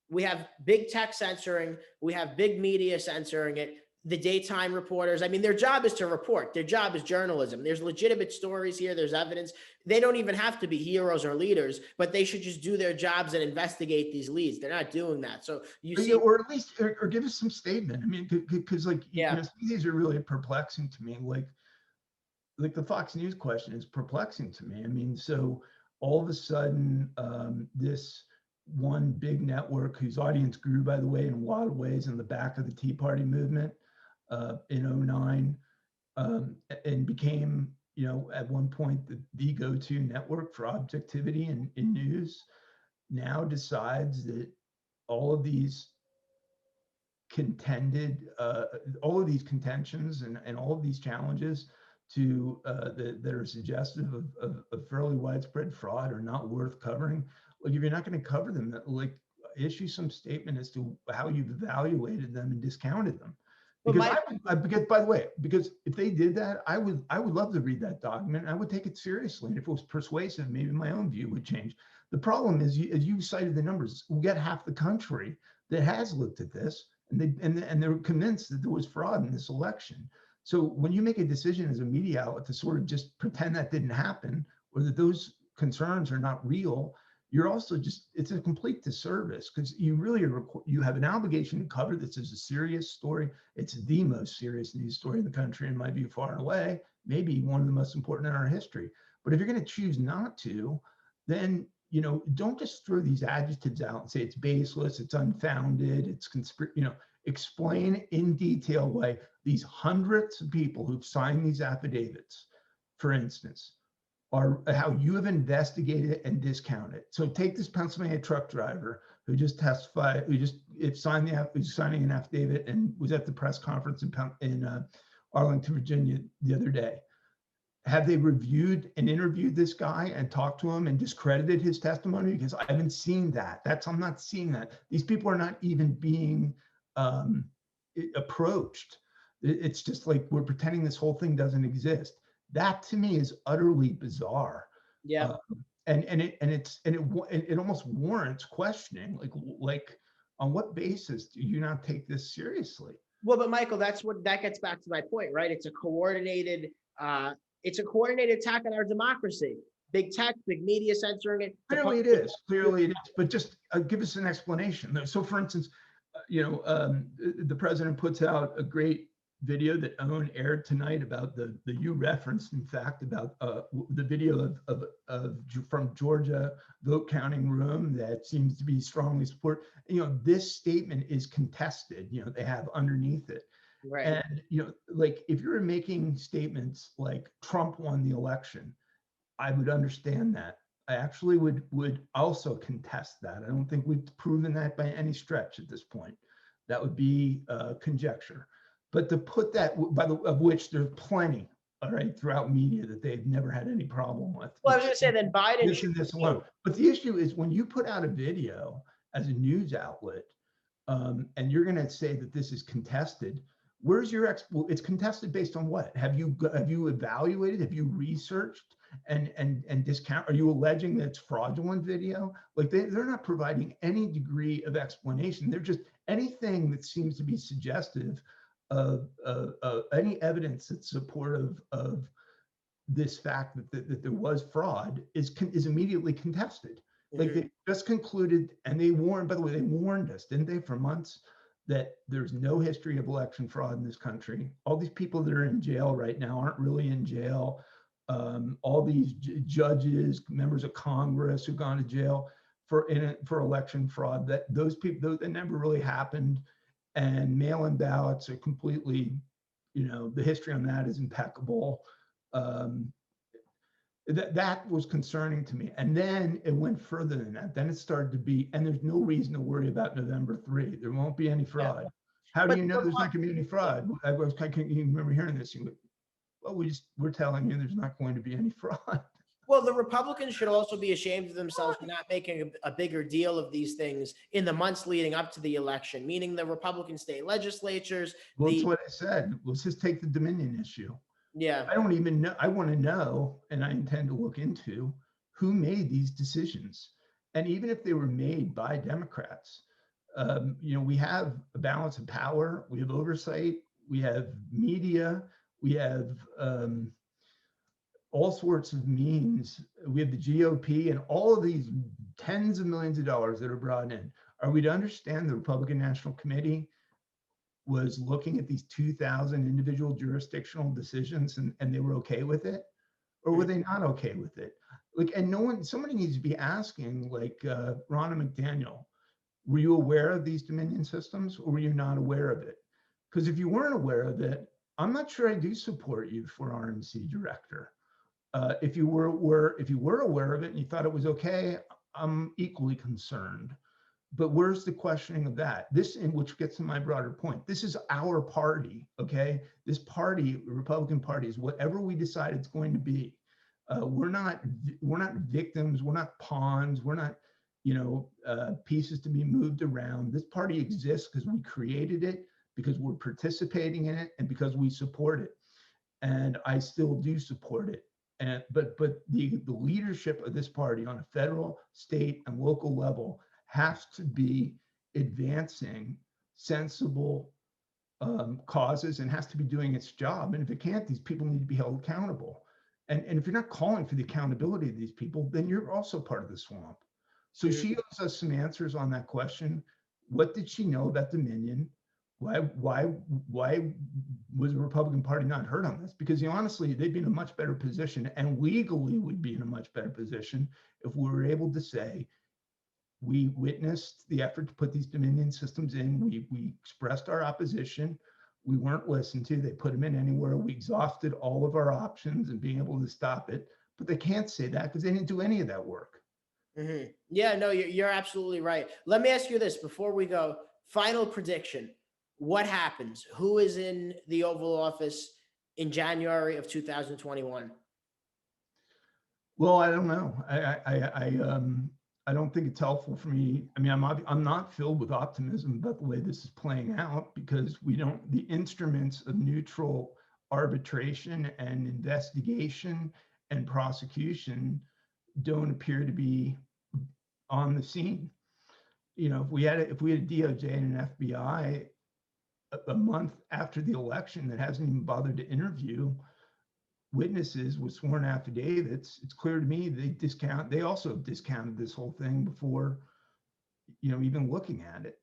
we have big tech censoring, we have big media censoring it. The daytime reporters, I mean, their job is to report. Their job is journalism. There's legitimate stories here. There's evidence. They don't even have to be heroes or leaders, but they should just do their jobs and investigate these leads. They're not doing that. So you see, or at least, or give us some statement. I mean, because some of these are really perplexing to me. Like the Fox News question is perplexing to me. I mean, so all of a sudden, this one big network whose audience grew, by the way, in a lot of ways in the back of the Tea Party movement in 2009, and became, at one point the go-to network for objectivity in news, now decides that all of these contentions and all of these challenges that are suggestive of fairly widespread fraud are not worth covering. Like, if you're not going to cover them, like, issue some statement as to how you've evaluated them and discounted them. Well, Because Mike, because by the way, because if they did that, I would love to read that document. I would take it seriously, and if it was persuasive, maybe my own view would change. The problem is, as you cited the numbers, we got half the country that has looked at this, and they're convinced that there was fraud in this election. So when you make a decision as a media outlet to sort of just pretend that didn't happen, or that those concerns are not real, you're also just, it's a complete disservice, because you really are, you have an obligation to cover this as a serious story. It's the most serious news story in the country, in my view, far and away, maybe one of the most important in our history. But if you're going to choose not to, then, you know, don't just throw these adjectives out and say it's baseless, it's unfounded, it's explain in detail why these hundreds of people who've signed these affidavits, for instance, are how you have investigated it and discounted it. So take this Pennsylvania truck driver who just testified, who's signing an affidavit and was at the press conference in Arlington, Virginia the other day. Have they reviewed and interviewed this guy and talked to him and discredited his testimony? Because I haven't seen that. I'm not seeing that. These people are not even being approached. It's just like we're pretending this whole thing doesn't exist. That to me is utterly bizarre. yeah. And it almost warrants questioning, like on what basis do you not take this seriously? Well, but Michael, that gets back to my point, right? It's a coordinated attack on our democracy. Big tech, big media censoring it. Clearly it is. Clearly it is. But just give us an explanation. So, for instance, the president puts out a great video that Owen aired tonight about you referenced, in fact, about the video from Georgia vote counting room that seems to be strongly support. You know, this statement is contested. You know, they have underneath it. Right. And, you know, like if you're making statements like Trump won the election, I would understand that. I actually would also contest that. I don't think we've proven that by any stretch at this point. That would be conjecture. But to put that, of which there's plenty, all right, throughout media that they've never had any problem with. Well, I was going to say then Biden. This alone. But the issue is when you put out a video as a news outlet, and you're going to say that this is contested, where's your it's contested based on what? Have you evaluated? Have you researched and discount? Are you alleging that it's fraudulent video? Like they're not providing any degree of explanation. They're just anything that seems to be suggestive of any evidence that's supportive of this fact that there was fraud is immediately contested. Like they just concluded, and they warned, by the way, they warned us, didn't they, for months, that there's no history of election fraud in this country. All these people that are in jail right now aren't really in jail. All these judges, members of Congress who've gone to jail for election fraud, that those people, that never really happened. And mail-in ballots are completely, you know, the history on that is impeccable. That was concerning to me. And then it went further than that. Then it started to be, and there's no reason to worry about November 3. There won't be any fraud. Yeah. How do you know there's not going to be any fraud? I can remember hearing this. Well, we're telling you there's not going to be any fraud. Well, the Republicans should also be ashamed of themselves for not making a bigger deal of these things in the months leading up to the election, meaning the Republican state legislatures. Well, that's what I said. Let's just take the Dominion issue. Yeah. I don't even know. I want to know, and I intend to look into who made these decisions. And even if they were made by Democrats, you know, we have a balance of power. We have oversight. We have media. We have all sorts of means. We have the GOP and all of these tens of millions of dollars that are brought in. Are we to understand the Republican National Committee was looking at these 2,000 individual jurisdictional decisions and they were okay with it? Or were they not okay with it? Like, and somebody needs to be asking, like Ronna McDaniel, were you aware of these Dominion systems or were you not aware of it? Because if you weren't aware of it, I'm not sure I do support you for RNC director. If you were aware of it and you thought it was okay, I'm equally concerned. But where's the questioning of that? This, in which gets to my broader point. This is our party, okay? This party, the Republican Party, is whatever we decide it's going to be. We're not victims. We're not pawns. We're not, you know, pieces to be moved around. This party exists because we created it, because we're participating in it and because we support it. And I still do support it. And but the leadership of this party on a federal, state, and local level has to be advancing sensible causes and has to be doing its job. And if it can't, these people need to be held accountable. And if you're not calling for the accountability of these people, then you're also part of the swamp. So she owes us some answers on that question. What did she know about Dominion? Why was the Republican Party not heard on this? Because honestly, they'd be in a much better position, and legally would be in a much better position if we were able to say, we witnessed the effort to put these Dominion systems in. We expressed our opposition. We weren't listened to. They put them in anywhere. We exhausted all of our options and being able to stop it. But they can't say that because they didn't do any of that work. Yeah, no, you're absolutely right. Let me ask you this before we go. Final prediction. What happens? Who is in the Oval Office in January of 2021? Well, I don't know. I don't think it's helpful for me. I mean, I'm not filled with optimism about the way this is playing out because the instruments of neutral arbitration and investigation and prosecution don't appear to be on the scene. If we had a DOJ and an FBI a month after the election that hasn't even bothered to interview witnesses with sworn affidavits, it's clear to me they also discounted this whole thing before, even looking at it.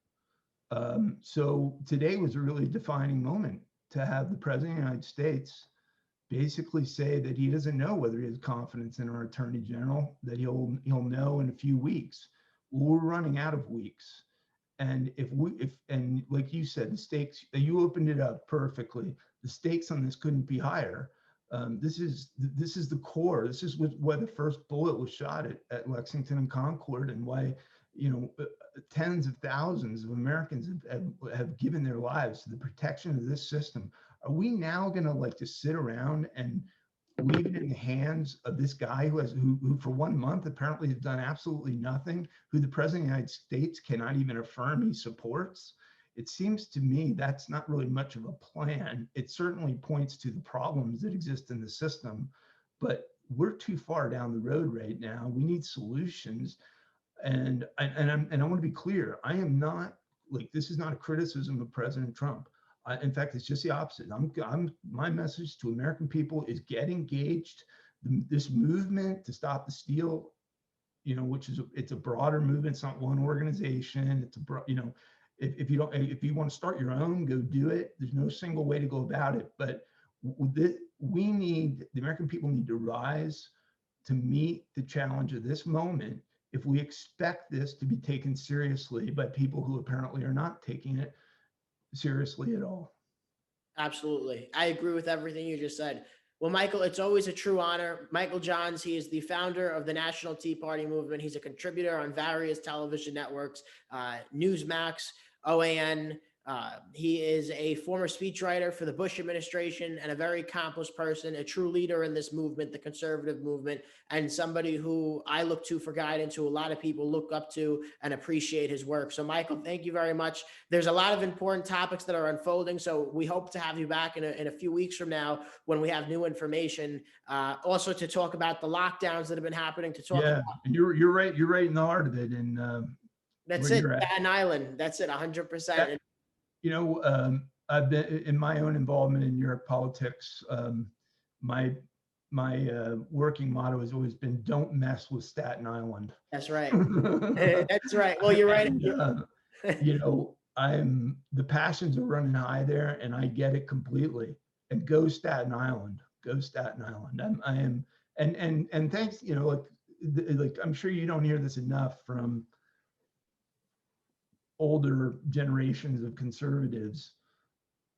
So today was a really defining moment to have the President of the United States basically say that he doesn't know whether he has confidence in our Attorney General, that he'll know in a few weeks. Well, we're running out of weeks. And and like you said, the stakes, you opened it up perfectly. The stakes on this couldn't be higher. This is the core. This is why the first bullet was shot at Lexington and Concord, and why tens of thousands of Americans have given their lives to the protection of this system. Are we now going to just sit around and leave it in the hands of this guy who for 1 month apparently has done absolutely nothing, who the President of the United States cannot even affirm he supports? It seems to me that's not really much of a plan. It certainly points to the problems that exist in the system, but we're too far down the road right now. We need solutions. And I want to be clear. I am not this is not a criticism of President Trump. In fact, it's just the opposite. My message to American people is get engaged. This movement to stop the steal, which it's a broader movement. It's not one organization. It's if you want to start your own, go do it. There's no single way to go about it. But the American people need to rise to meet the challenge of this moment if we expect this to be taken seriously by people who apparently are not taking it seriously at all. Absolutely. I agree with everything you just said. Well, Michael, it's always a true honor. Michael Johns, he is the founder of the National Tea Party Movement. He's a contributor on various television networks, Newsmax, OAN. He is a former speechwriter for the Bush administration and a very accomplished person, a true leader in this movement, the conservative movement, and somebody who I look to for guidance, who a lot of people look up to and appreciate his work. So, Michael, thank you very much. There's a lot of important topics that are unfolding, so we hope to have you back in a few weeks from now when we have new information, also to talk about the lockdowns that have been happening. Yeah, you're right. You're right in the heart of it. And that's it, Staten Island. That's it, 100%. I've been in my own involvement in New York politics. My working motto has always been, "Don't mess with Staten Island." That's right. That's right. Well, you're right. The passions are running high there, and I get it completely. And go Staten Island. Go Staten Island. I am, and thanks. I'm sure you don't hear this enough from older generations of conservatives,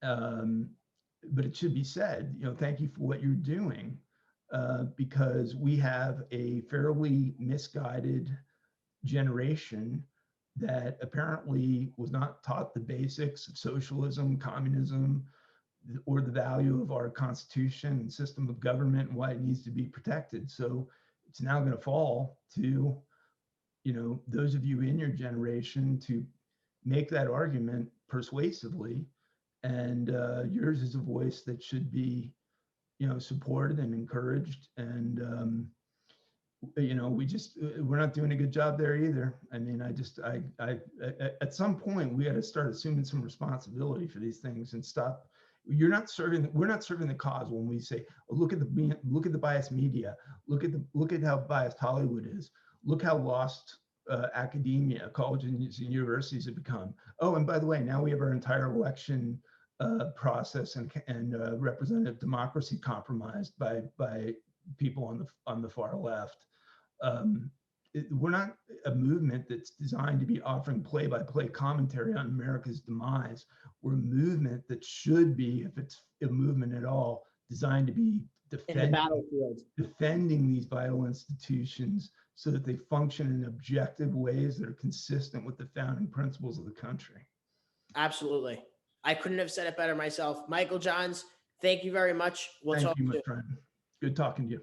but it should be said, thank you for what you're doing, because we have a fairly misguided generation that apparently was not taught the basics of socialism, communism, or the value of our Constitution and system of government and why it needs to be protected. So it's now going to fall to, those of you in your generation to make that argument persuasively and yours is a voice that should be, supported and encouraged. And we're not doing a good job there either. I mean, at some point we got to start assuming some responsibility for these things and stop. We're not serving the cause when we say, oh, look at the biased media, look at how biased Hollywood is, look how lost academia, colleges and universities have become. Oh, and by the way, now we have our entire election process and representative democracy compromised by people on the far left. We're not a movement that's designed to be offering play-by-play commentary on America's demise. We're a movement that should be, if it's a movement at all, designed to be In the battlefield. defending these vital institutions so that they function in objective ways that are consistent with the founding principles of the country. Absolutely. I couldn't have said it better myself. Michael Johns, thank you very much. We'll Thank talk you, my soon. friend. Good talking to you.